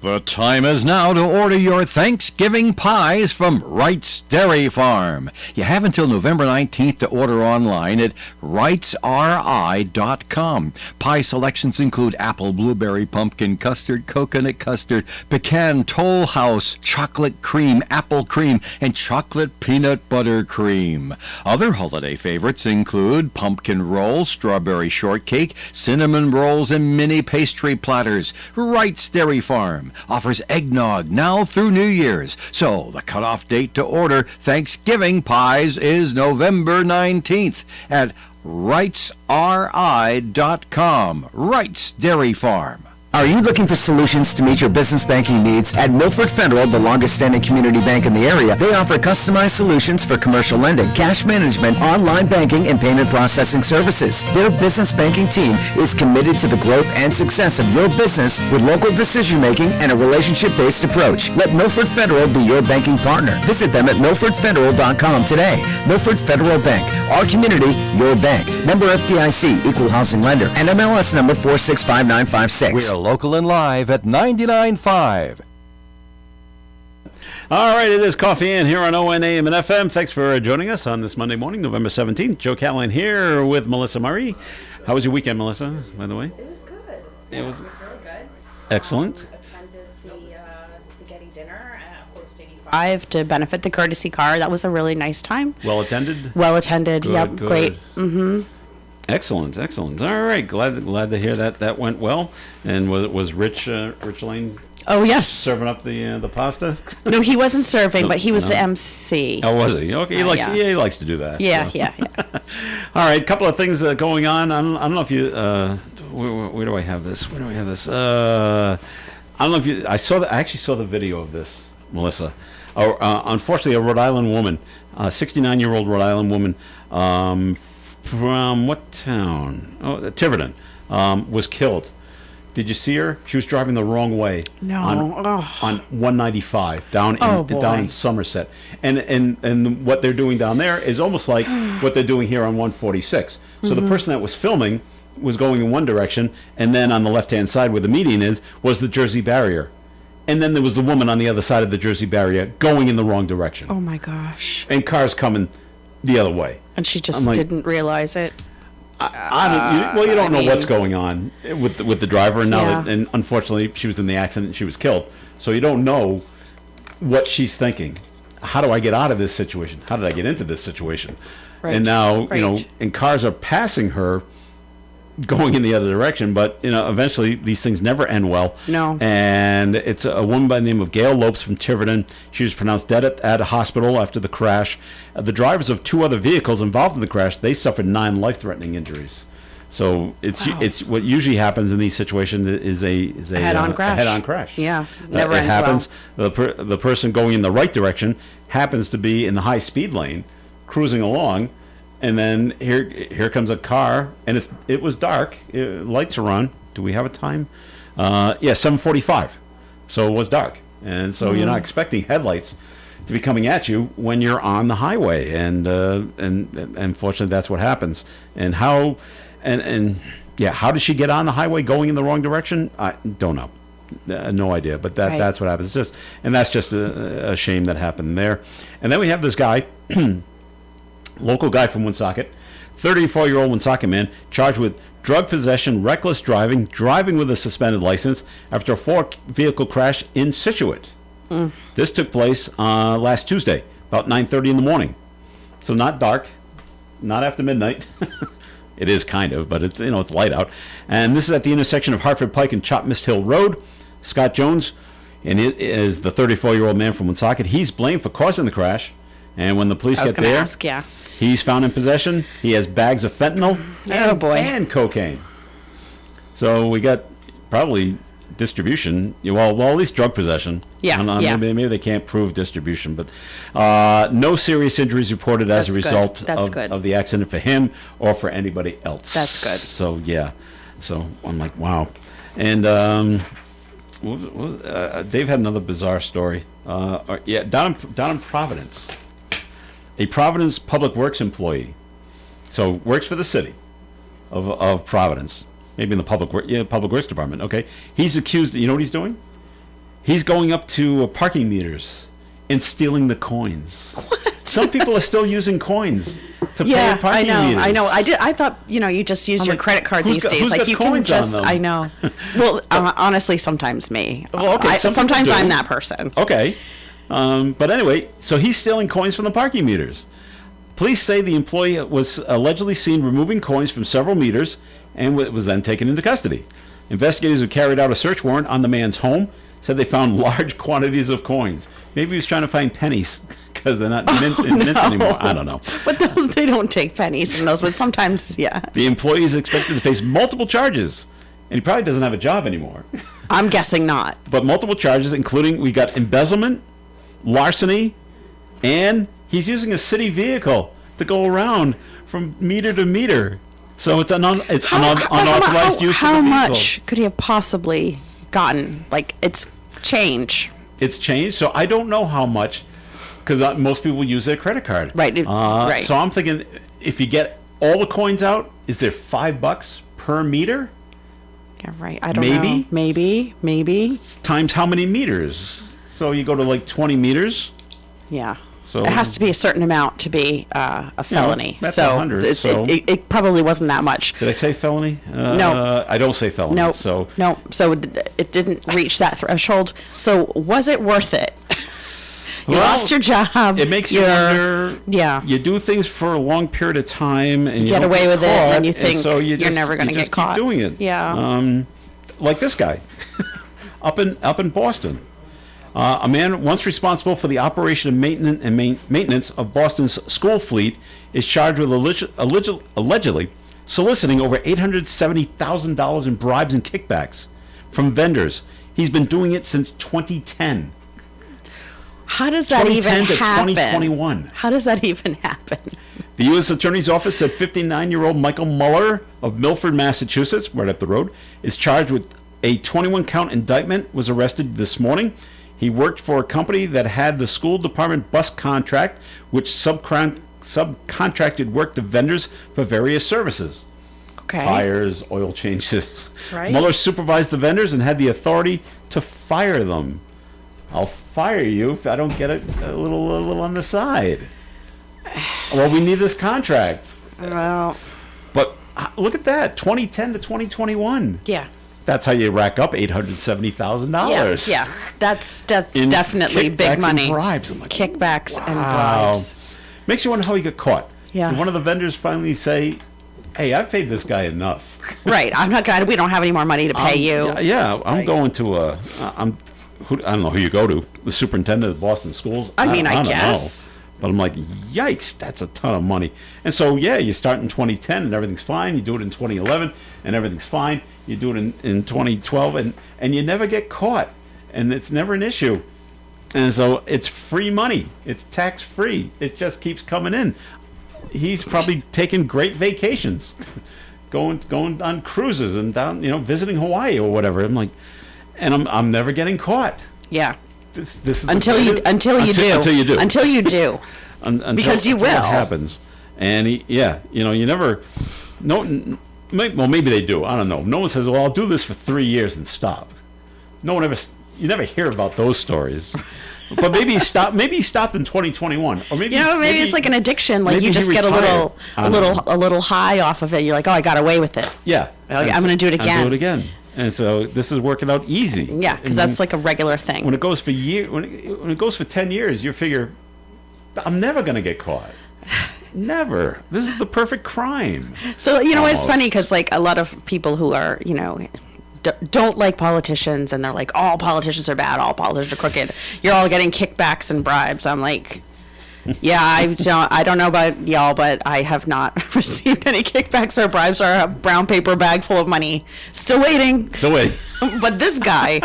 The time is now to order your Thanksgiving pies from Wright's Dairy Farm. You have until November 19th to order online at wrightsri.com. Pie selections include apple, blueberry, pumpkin, custard, coconut custard, pecan, toll house, chocolate cream, apple cream, and chocolate peanut butter cream. Other holiday favorites include pumpkin rolls, strawberry shortcake, cinnamon rolls, and mini pastry platters. Wright's Dairy Farm offers eggnog now through New Year's. So the cutoff date to order Thanksgiving pies is November 19th at wrightsri.com. Wright's Dairy Farm. Are you looking for solutions to meet your business banking needs? At Milford Federal, the longest-standing community bank in the area, they offer customized solutions for commercial lending, cash management, online banking, and payment processing services. Their business banking team is committed to the growth and success of your business with local decision-making and a relationship-based approach. Let Milford Federal be your banking partner. Visit them at milfordfederal.com today. Milford Federal Bank, our community, your bank. Member FDIC, equal housing lender, and MLS number 4659956. We are local and live at 99.5. All right, it is Coffee In here on WOON AM and FM. Thanks for joining us on this Monday morning, November 17th. Joe Callahan here with Melissa Murray. How was your weekend, Melissa, by the way? It was good. It was really good. excellent. Attended the spaghetti dinner at Post 85 to benefit the courtesy car. That was a really nice time. Well attended? Well attended. Good, Yep, good. great. Mm-hmm. Excellent, excellent. All right, glad to hear that went well. And was Rich Lane Oh, yes. serving up the pasta? No, he wasn't serving, but he was No. the MC. Oh, was he? Okay, Yeah. he likes to do that. Yeah, so. yeah. All right, a couple of things going on. I don't know if you. Where do I have this? Where do I have this? I don't know if you. I actually saw the video of this, Melissa. Unfortunately, a Rhode Island woman, 69-year-old Rhode Island woman, from what town? Oh, Tiverton, was killed. Did you see her? She was driving the wrong way. No. On 195 down in Somerset, and what they're doing down there is almost like what they're doing here on 146. So the person that was filming was going in one direction, and then on the left-hand side where the median was the Jersey barrier, and then there was the woman on the other side of the Jersey barrier going in the wrong direction, Oh, my gosh. and cars coming the other way. And she just I'm like- didn't realize it. You don't know what's going on with the driver, and now Yeah. and unfortunately she was in the accident and she was killed. So you don't know what she's thinking. How do I get out of this situation? How did I get into this situation? Right. And now Right. and cars are passing her, going in the other direction. But eventually these things never end well. No. And it's a woman by the name of Gail Lopes from Tiverton. She was pronounced dead at a hospital after the crash. The drivers of two other vehicles involved in the crash, they suffered 9 life-threatening injuries. So it's what usually happens in these situations is a Head-on crash. A head-on crash. Yeah, never it ends happens. The person going in the right direction happens to be in the high-speed lane, cruising along, and then here comes a car, and it was dark. Lights are on. Do we have a time? 7:45. So it was dark, and so you're not expecting headlights to be coming at you when you're on the highway, and unfortunately that's what happens. And how did she get on the highway going in the wrong direction? I don't know. No idea, but Right. that's what happens. That's just a shame that happened there. And then we have this guy, local guy from Woonsocket, 34-year-old Woonsocket man, charged with drug possession, reckless driving, driving with a suspended license after a 4-vehicle crash in Scituate. This took place last Tuesday, about 9:30 in the morning. So not dark, not after midnight, It is kind of, but it's it's light out. And this is at the intersection of Hartford Pike and Chop Mist Hill Road. Scott Jones, and it is the 34-year-old man from Woonsocket. He's blamed for causing the crash. And when the police I was get going to there, ask, yeah. he's found in possession. He has bags of fentanyl and cocaine. So we got probably distribution. Well, at least drug possession. Yeah, I don't know, yeah. Maybe they can't prove distribution, but no serious injuries reported as a That's good. result That's good. of the accident for him or for anybody else. That's good. So yeah, so I'm like, wow. And Dave had another bizarre story. Down in Providence, a Providence Public Works employee, so works for the city of Providence, maybe in the Public Works Department. Okay, he's accused. You know what he's doing? He's going up to parking meters and stealing the coins. What? Some people are still using coins to pay parking meters. I know. I thought, you just use your credit card these days. Who's Like got you can coins on just, them? I know. Well, honestly, sometimes me. Well, okay, some sometimes people do. I'm that person. Okay. But anyway, so he's stealing coins from the parking meters. Police say the employee was allegedly seen removing coins from several meters and was then taken into custody. Investigators who carried out a search warrant on the man's home said they found large quantities of coins. Maybe he was trying to find pennies because they're not mint anymore. I don't know. But they don't take pennies in those, but sometimes, yeah. The employee is expected to face multiple charges, and he probably doesn't have a job anymore. I'm guessing not. But multiple charges, including we got embezzlement, larceny, and he's using a city vehicle to go around from meter to meter. So it's unauthorized use of the vehicle. How much could he have possibly gotten? Like, it's change. It's changed, so I don't know how much, because most people use their credit card. Right. Right. So I'm thinking, if you get all the coins out, is there $5 per meter? Yeah, right. I don't know. Maybe. Times how many meters? So you go to like 20 meters. Yeah. So it has to be a certain amount to be a felony. that's so 100, it probably wasn't that much. Did I say felony? No. I don't say felony. No. So no. So it didn't reach that threshold. So was it worth it? You lost your job. It makes you wonder. Yeah. You do things for a long period of time and you get don't away with it, caught, and you think so you're never going to get caught. Keep doing it. Yeah. Like this guy, up in Boston. A man once responsible for the operation of maintenance of Boston's school fleet is charged with allegedly soliciting over $870,000 in bribes and kickbacks from vendors. He's been doing it since 2010. How does that even happen? 2021. How does that even happen? The U.S. Attorney's Office said 59-year-old Michael Muller of Milford, Massachusetts, right up the road, is charged with a 21-count indictment, was arrested this morning. He worked for a company that had the school department bus contract, which subcontracted work to vendors for various services. Okay. Tires, oil changes. Right. Mueller supervised the vendors and had the authority to fire them. I'll fire you if I don't get it a little on the side. Well, we need this contract. Well. But look at that, 2010 to 2021. Yeah. That's how you rack up $870,000. Yeah, that's definitely big money. And bribes. I'm like, kickbacks and bribes. Makes you wonder how he got caught. Yeah. Did one of the vendors finally say, "Hey, I've paid this guy enough"? Right. I'm not gonna. We don't have any more money to pay you. Yeah, I'm going to I don't know who you go to. The superintendent of Boston schools. I mean, I don't guess. know. But I'm like, yikes, that's a ton of money. And so, yeah, you start in 2010 and everything's fine. You do it in 2011 and everything's fine. You do it in 2012 and you never get caught. And it's never an issue. And so it's free money. It's tax-free. It just keeps coming in. He's probably taking great vacations, going on cruises and down, visiting Hawaii or whatever. I'm like, and I'm never getting caught. Yeah. This is until you do. Because you will. What happens, and you never. No, well, maybe they do. I don't know. No one says, "Well, I'll do this for 3 years and stop." No one ever. You never hear about those stories. But maybe he stopped. Maybe he stopped in 2021, or maybe maybe it's like an addiction. Like you just get a little high off of it. You're like, oh, I got away with it. Yeah, I'm going to do it again. I'll do it again. And so this is working out easy. Yeah, because that's like a regular thing. When it goes for when it goes for 10 years, you figure, I'm never going to get caught. Never. This is the perfect crime. So, you know, it's Almost. funny because, like, a lot of people who are, you know, don't like politicians, and they're like, all politicians are bad, all politicians are crooked. You're all getting kickbacks and bribes. I'm like, yeah, I don't know about y'all, but I have not received any kickbacks or bribes or a brown paper bag full of money. Still waiting. So wait. But this guy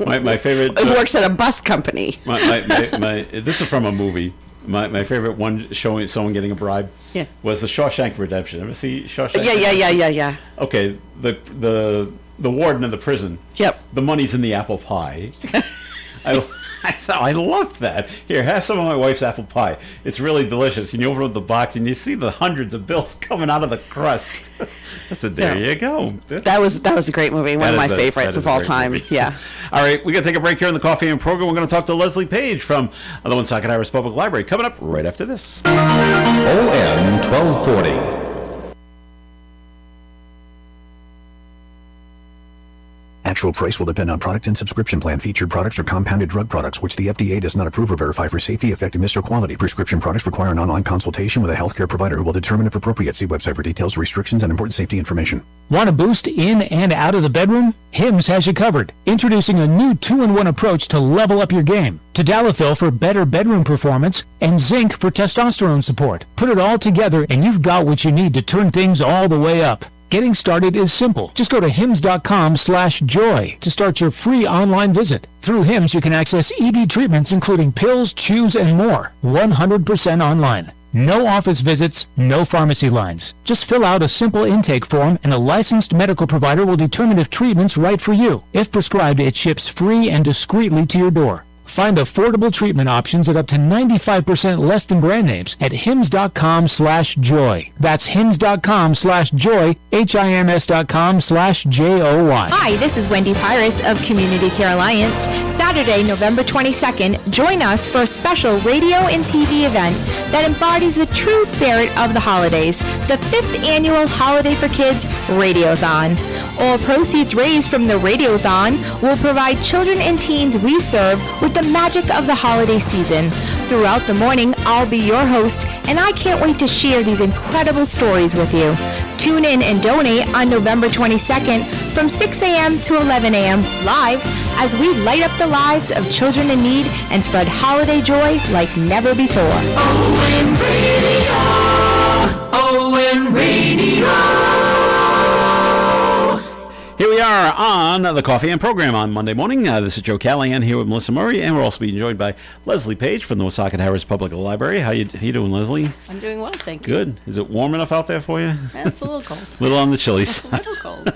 My favorite. works at a bus company. This is from a movie. My favorite one showing someone getting a bribe was the Shawshank Redemption. Ever see Shawshank? Yeah. Okay, the warden of the prison. Yep. The money's in the apple pie. I love that. Here, have some of my wife's apple pie. It's really delicious. And you open up the box and you see the hundreds of bills coming out of the crust. I said, there you go. That was a great movie. One of my favorites of all time. Yeah. All right, we got to take a break here in the Coffee and program. We're going to talk to Leslie Page from the Woonsocket Irish Public Library. Coming up right after this. OM 1240. Actual price will depend on product and subscription plan. Featured products are compounded drug products, which the FDA does not approve or verify for safety, effectiveness, or quality. Prescription products require an online consultation with a healthcare provider who will determine if appropriate. See website for details, restrictions, and important safety information. Want to boost in and out of the bedroom? Hims has you covered. Introducing a new 2-in-1 approach to level up your game. Tadalafil for better bedroom performance and zinc for testosterone support. Put it all together and you've got what you need to turn things all the way up. Getting started is simple. Just go to hims.com/joy to start your free online visit. Through Hims, you can access ED treatments including pills, chews, and more. 100% online. No office visits, no pharmacy lines. Just fill out a simple intake form and a licensed medical provider will determine if treatment's right for you. If prescribed, it ships free and discreetly to your door. Find affordable treatment options at up to 95% less than brand names at hims.com/joy. That's hims.com/joy, hims.com/joy. Hi, this is Wendy Pyrus of Community Care Alliance. Saturday, November 22nd, join us for a special radio and TV event that embodies the true spirit of the holidays, the 5th annual Holiday for Kids Radiothon. All proceeds raised from the Radiothon will provide children and teens we serve with the magic of the holiday season. Throughout the morning, I'll be your host, and I can't wait to share these incredible stories with you. Tune in and donate on November 22nd from 6 a.m. to 11 a.m. live as we light up the lives of children in need and spread holiday joy like never before. ON Radio. ON Radio. Here we are on the Coffee and Program on Monday morning. This is Joe Callahan here with Melissa Murray, and we're also being joined by Leslie Page from the Woonsocket Harris Public Library. How you doing, Leslie? I'm doing well, thank you. Good. Is it warm enough out there for you? It's a little cold. A little on the chilly side. A little cold.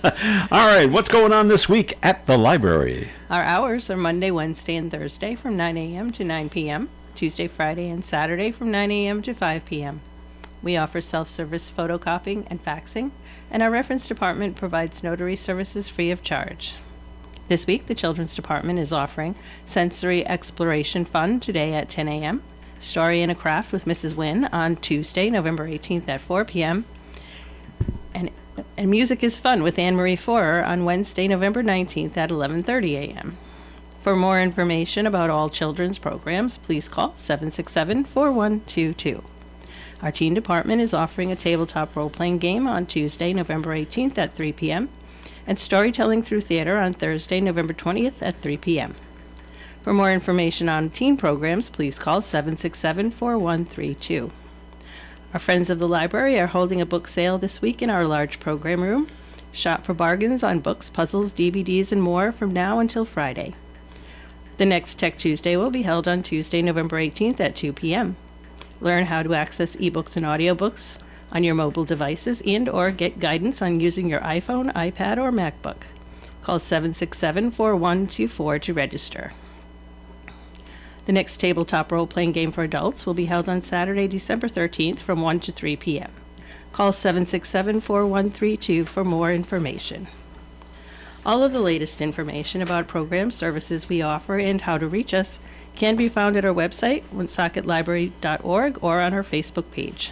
All right, what's going on this week at the library? Our hours are Monday, Wednesday, and Thursday from 9 a.m. to 9 p.m., Tuesday, Friday, and Saturday from 9 a.m. to 5 p.m. We offer self-service photocopying and faxing, and our reference department provides notary services free of charge. This week, the Children's Department is offering Sensory Exploration Fun today at 10 a.m., Story and a Craft with Mrs. Wynn on Tuesday, November 18th at 4 p.m., and Music is Fun with Anne-Marie Forer on Wednesday, November 19th at 11:30 a.m. For more information about all children's programs, please call 767-4122. Our teen department is offering a tabletop role-playing game on Tuesday, November 18th at 3 p.m., and storytelling through theater on Thursday, November 20th at 3 p.m. For more information on teen programs, please call 767-4132. Our friends of the library are holding a book sale this week in our large program room. Shop for bargains on books, puzzles, DVDs, and more from now until Friday. The next Tech Tuesday will be held on Tuesday, November 18th at 2 p.m. Learn how to access ebooks and audiobooks on your mobile devices and or get guidance on using your iPhone, iPad, or MacBook. Call 767-4124 to register. The next tabletop role-playing game for adults will be held on Saturday, December 13th from 1 to 3 p.m. Call 767-4132 for more information. All of the latest information about program services we offer and how to reach us can be found at our website, woonsocketlibrary.org, or on our Facebook page.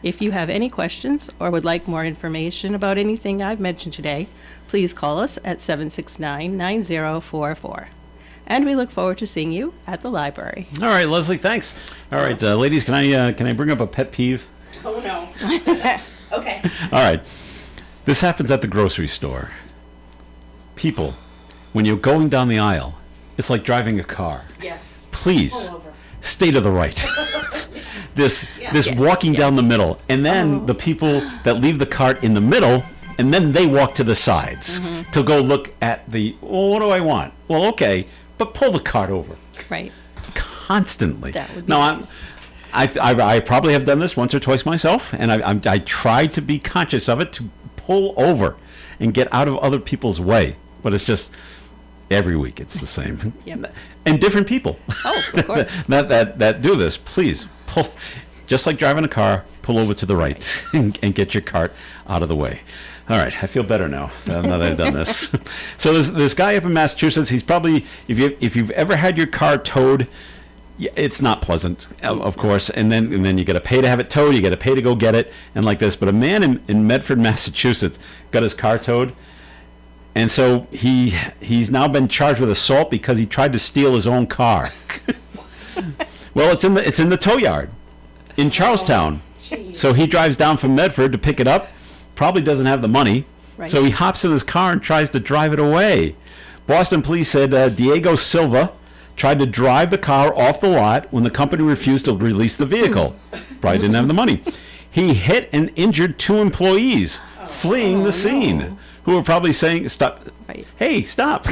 If you have any questions or would like more information about anything I've mentioned today, please call us at 769-9044. And we look forward to seeing you at the library. All right, Leslie, thanks. All right, ladies, can I bring up a pet peeve? Oh, no. Okay. All right. This happens at the grocery store. People, when you're going down the aisle, it's like driving a car. Yes. Please, stay to the right. this walking down the middle, and then the people that leave the cart in the middle, and then they walk to the sides to go look at what do I want? Well, okay, but pull the cart over. Right. Constantly. That would be Now, nice. I probably have done this once or twice myself, and I try to be conscious of it, to pull over and get out of other people's way. But it's just every week it's the same. Yep. And different people. Oh, of course. that do this. Please pull, just like driving a car, pull over to the right and get your cart out of the way. All right, I feel better now that I've done this. So this guy up in Massachusetts, he's probably, if you've ever had your car towed, it's not pleasant, of course, and then you got to pay to have it towed, you got to pay to go get it, and like this. But a man in Medford, Massachusetts, got his car towed, and so he's now been charged with assault because he tried to steal his own car. Well, it's in the tow yard in Charlestown. So he drives down from Medford to pick it up. Probably doesn't have the money, Right. so he hops in his car and tries to drive it away. Boston police said Diego Silva tried to drive the car off the lot when the company refused to release the vehicle. Probably didn't have the money. He hit and injured 2 employees fleeing the scene, who were probably saying, "Stop! Right. Hey, stop!"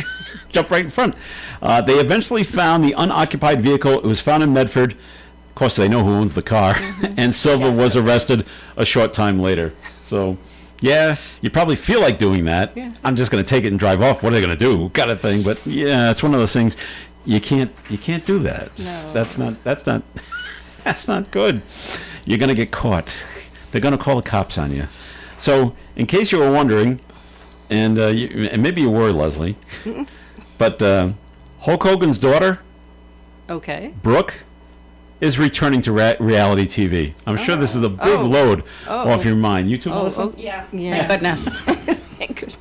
Jump right in front. They eventually found the unoccupied vehicle. It was found in Medford. Of course, they know who owns the car, and Silva was arrested a short time later. So, yeah, you probably feel like doing that. Yeah. I'm just going to take it and drive off. What are they going to do? Got a thing, but yeah, it's one of those things. You can't do that. No. That's not good. You're going to get caught. They're going to call the cops on you. So, in case you were wondering, and maybe you were, Leslie, but Hulk Hogan's daughter, Okay. Brooke, is returning to reality TV. I'm sure this is a big load off your mind. You too, Melissa? Yeah. Yeah. Thank goodness.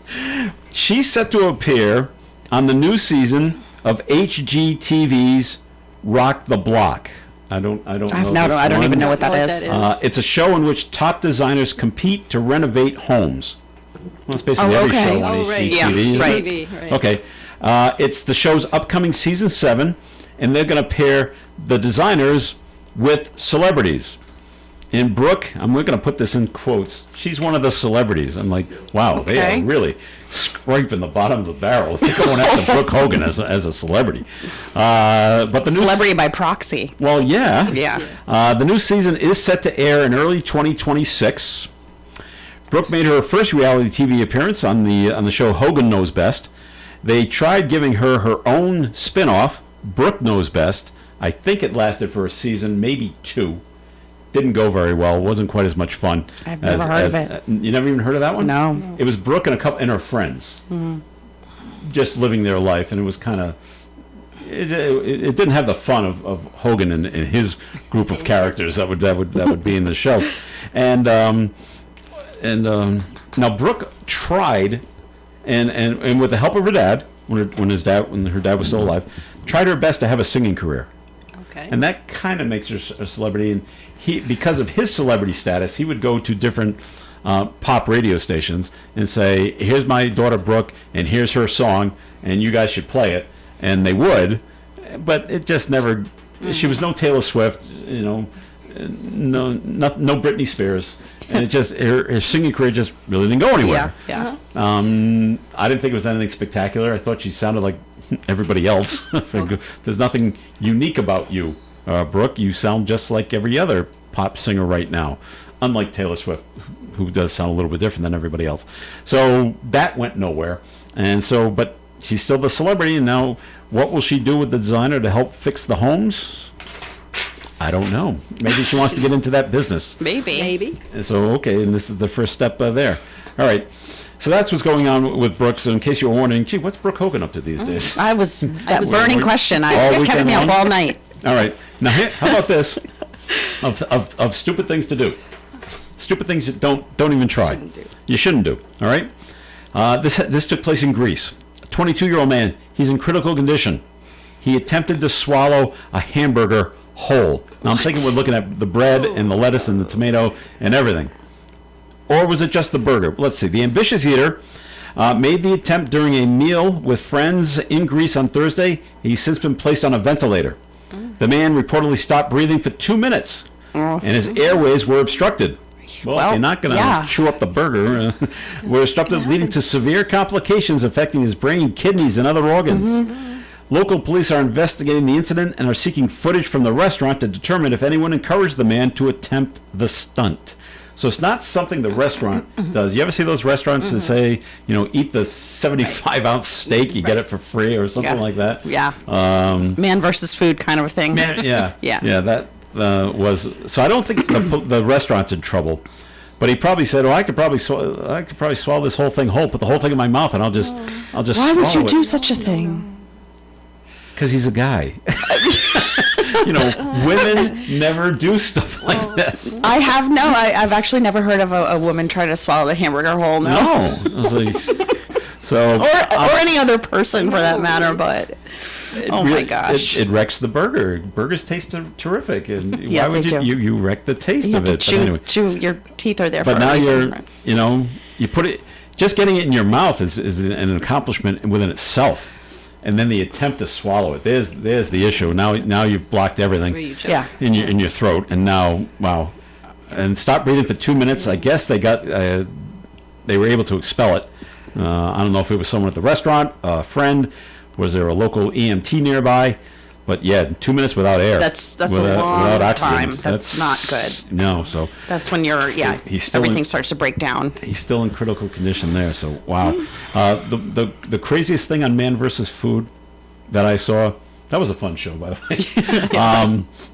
She's set to appear on the new season of HGTV's Rock the Block. I don't know. I don't even know what that is. It's a show in which top designers compete to renovate homes. Well, it's basically every show on HGTV. Yeah, isn't right. it? Right. Okay. It's the show's upcoming season 7, and they're going to pair the designers with celebrities. And Brooke, I'm going to put this in quotes, she's one of the celebrities. I'm like, wow, they Okay. are really scraping the bottom of the barrel if they're going after Brooke Hogan as a celebrity. But the new Celebrity by proxy. well, yeah. Yeah. The new season is set to air in early 2026. Brooke made her first reality TV appearance on the show Hogan Knows Best. They tried giving her own spin-off, Brooke Knows Best. I think it lasted for a season, maybe 2. Didn't go very well. Wasn't quite as much fun. I've never heard of it. You never even heard of that one? No. It was Brooke and her friends, just living their life, and it was kind of. It didn't have the fun of Hogan and his group of characters that would be in the show, and now Brooke tried, and with the help of her dad, when her dad was still alive, tried her best to have a singing career. Okay. And that kind of makes her a celebrity. And because of his celebrity status, he would go to different pop radio stations and say, "Here's my daughter Brooke, and here's her song, and you guys should play it." And they would, but it just never. She was no Taylor Swift, no Britney Spears, and it just her singing career just really didn't go anywhere. Yeah. I didn't think it was anything spectacular. I thought she sounded like everybody else. So there's nothing unique about you, Brooke. You sound just like every other pop singer right now, unlike Taylor Swift, who does sound a little bit different than everybody else. So that went nowhere. And so, but she's still the celebrity. And now, what will she do with the designer to help fix the homes? I don't know. Maybe she wants to get into that business. Maybe. And so, okay, and this is the first step there. All right. So that's what's going on with Brooke. So in case you were wondering, gee, what's Brooke Hogan up to these days? That burning question. All It kept weekend me up long? all night. All right. Now, how about this? Of stupid things to do. Stupid things you don't even try. You shouldn't do. All right. This took place in Greece. A 22-year-old man. He's in critical condition. He attempted to swallow a hamburger whole. Now, I'm thinking we're looking at the bread and the lettuce and the tomato and everything. Or was it just the burger? Let's see. The ambitious eater made the attempt during a meal with friends in Greece on Thursday. He's since been placed on a ventilator. The man reportedly stopped breathing for 2 minutes, and his airways were obstructed. Well, you're not going to chew up the burger. Were obstructed, leading to severe complications affecting his brain, kidneys, and other organs. Local police are investigating the incident and are seeking footage from the restaurant to determine if anyone encouraged the man to attempt the stunt. So it's not something the restaurant does. You ever see those restaurants that say, eat the 75-ounce steak, you get it for free or something like that? Yeah. Man versus food kind of a thing. Yeah. Yeah. That was. So I don't think the restaurant's in trouble. But he probably said, "Oh, I could probably swallow this whole thing whole, put the whole thing in my mouth, and I'll just Why would you do such a thing? Because he's a guy. Women never do stuff like this. I've actually never heard of a woman trying to swallow a hamburger whole. No. I was like, so or any other person for that matter, but my gosh, it wrecks the burger. Burgers taste terrific, and Yeah, why would they do. you wreck the taste you of have it? to But anyway. chew. Your teeth are there But for now a reason. you put it, just getting it in your mouth is an accomplishment within itself. And then the attempt to swallow it, there's the issue. Now you've blocked everything in your throat, and now, wow. And stop breathing for 2 minutes. I guess they were able to expel it. I don't know if it was someone at the restaurant, a friend, was there a local EMT nearby? But yeah, 2 minutes without air. That's a long time. That's not good. No, so that's when he's still everything starts to break down. He's still in critical condition there. So wow, the craziest thing on Man versus Food that I saw, that was a fun show, by the way.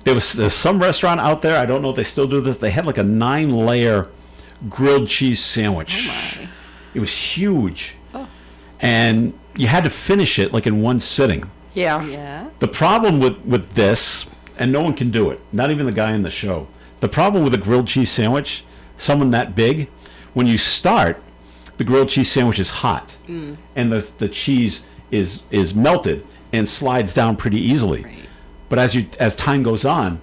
There's some restaurant out there, I don't know if they still do this. They had like a 9-layer grilled cheese sandwich. It was huge, and you had to finish it like in one sitting. Yeah. The problem with this, and no one can do it, not even the guy in the show. The problem with a grilled cheese sandwich, someone that big, when you start, the grilled cheese sandwich is hot, and the cheese is melted and slides down pretty easily. Right. But as time goes on,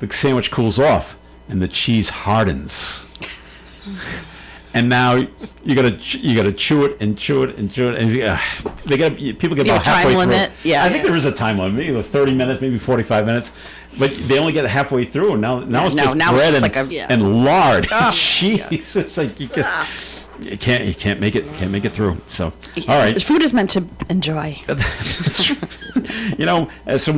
the sandwich cools off and the cheese hardens. And now you gotta chew it and chew it and chew it, and people get about halfway through. Limit. Yeah, I think there is a time limit, maybe 30 minutes, maybe 45 minutes, but they only get halfay through. And now it's just bread and lard, cheese. It's like you can't make it through. So all right, food is meant to enjoy. That's so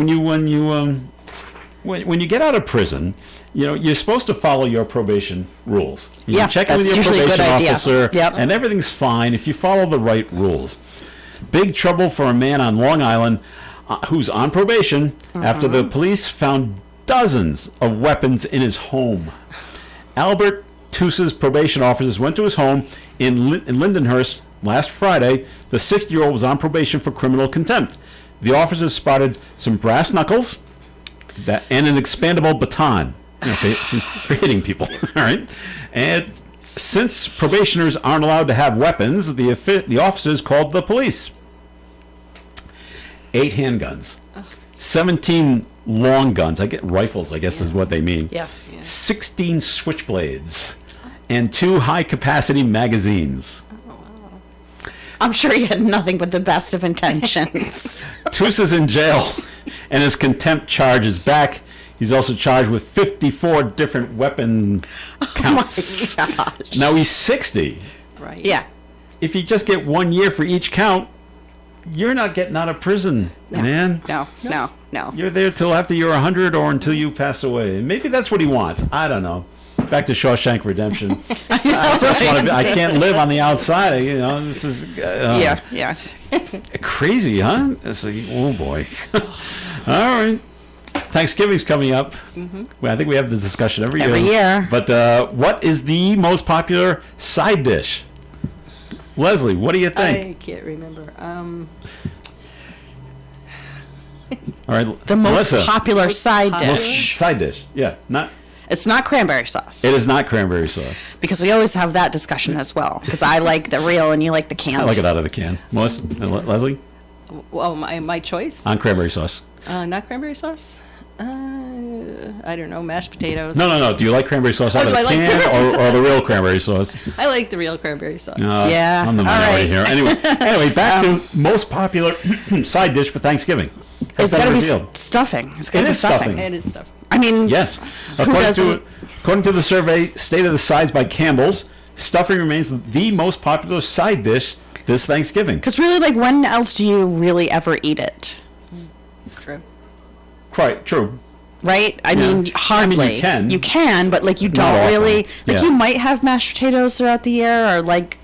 when you get out of prison, you're supposed to follow your probation rules. You check in with your probation officer, and everything's fine if you follow the right rules. Big trouble for a man on Long Island who's on probation after the police found dozens of weapons in his home. Albert Toose's probation officers went to his home in Lindenhurst last Friday. The 60-year-old was on probation for criminal contempt. The officers spotted some brass knuckles and an expandable baton. For hitting people, all right? And since probationers aren't allowed to have weapons, the officers called the police. 8 handguns, 17 long guns, rifles, I guess is what they mean. Yes. 16 switchblades, and 2 high-capacity magazines. I'm sure he had nothing but the best of intentions. Toos is in jail, and his contempt charge is back. He's also charged with 54 different weapon counts. Oh my gosh. Now he's 60. Right. Yeah. If you just get 1 year for each count, you're not getting out of prison, man. No. You're there till after you're 100 or until you pass away. And maybe that's what he wants. I don't know. Back to Shawshank Redemption. I can't live on the outside. This is yeah. Crazy, huh? It's like, oh boy. All right. Thanksgiving's coming up. I think we have this discussion every year. But what is the most popular side dish? Leslie, what do you think? I can't remember. All right, the most Melissa, popular side dish. Most side dish, yeah. It's not cranberry sauce. It is not cranberry sauce. Because we always have that discussion as well. Because I like the real and you like the canned. I like it out of the can. Melissa, Leslie? Well, my choice. On cranberry sauce. Not cranberry sauce. I don't know, mashed potatoes. No. Do you like cranberry sauce out of do the I like can cranberry or the real cranberry sauce? I like the real cranberry sauce. Yeah, I'm the all minority right. here. Anyway, back to most popular side dish for Thanksgiving. It's got to be revealed. stuffing. It's got to It be is stuffing. It is stuff. I mean, Yes. who doesn't? According to the survey, State of the Sides by Campbell's, stuffing remains the most popular side dish this Thanksgiving. Because really, like, when else do you really ever eat it? True. Quite true. Right? I Yeah. mean, hardly. I mean, you can. but like you Not don't often. really. Like Yeah. you might have mashed potatoes throughout the year, or like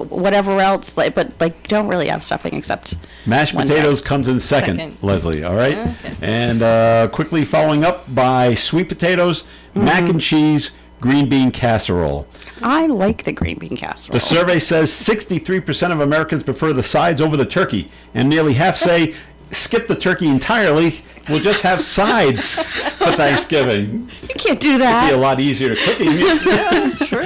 whatever else. Like, but like you don't really have stuffing except Mashed one potatoes day. comes in second, Second. Leslie, all right? Okay. And quickly following up by sweet potatoes, mac and cheese, green bean casserole. I like the green bean casserole. The survey says 63% of Americans prefer the sides over the turkey, and nearly half say skip the turkey entirely. We'll just have sides for Thanksgiving. You can't do It'd be a that. lot easier to cook. Yeah, sure.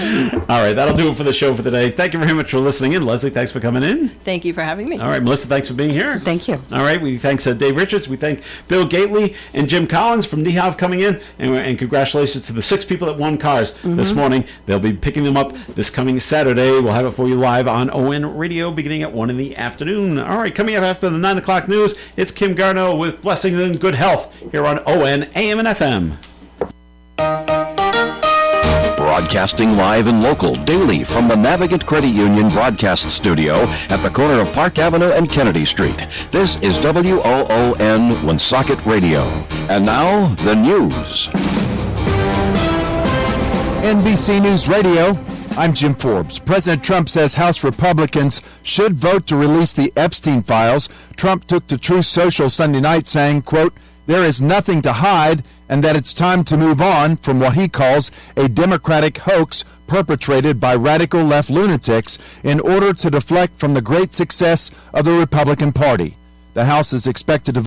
All right, that'll do it for the show for today. Thank you very much for listening in. Leslie, thanks for coming in. Thank you for having me. All right, Melissa, thanks for being here. Thank you. All right, we thanks Dave Richards. We thank Bill Gately and Jim Collins from DeHav coming in, and congratulations to the 6 people that won cars this morning. They'll be picking them up this coming Saturday. We'll have it for you live on ON Radio beginning at 1 in the afternoon. All right, coming up after the 9 o'clock news, it's Kim Garneau with blessings and good health here on ON AM and FM. Broadcasting live and local daily from the Navigant Credit Union broadcast studio at the corner of Park Avenue and Kennedy Street. This is WOON Woonsocket Radio. And now, the news. NBC News Radio, I'm Jim Forbes. President Trump says House Republicans should vote to release the Epstein files. Trump took to Truth Social Sunday night saying, quote, there is nothing to hide, and that it's time to move on from what he calls a Democratic hoax perpetrated by radical left lunatics in order to deflect from the great success of the Republican Party. The House is expected to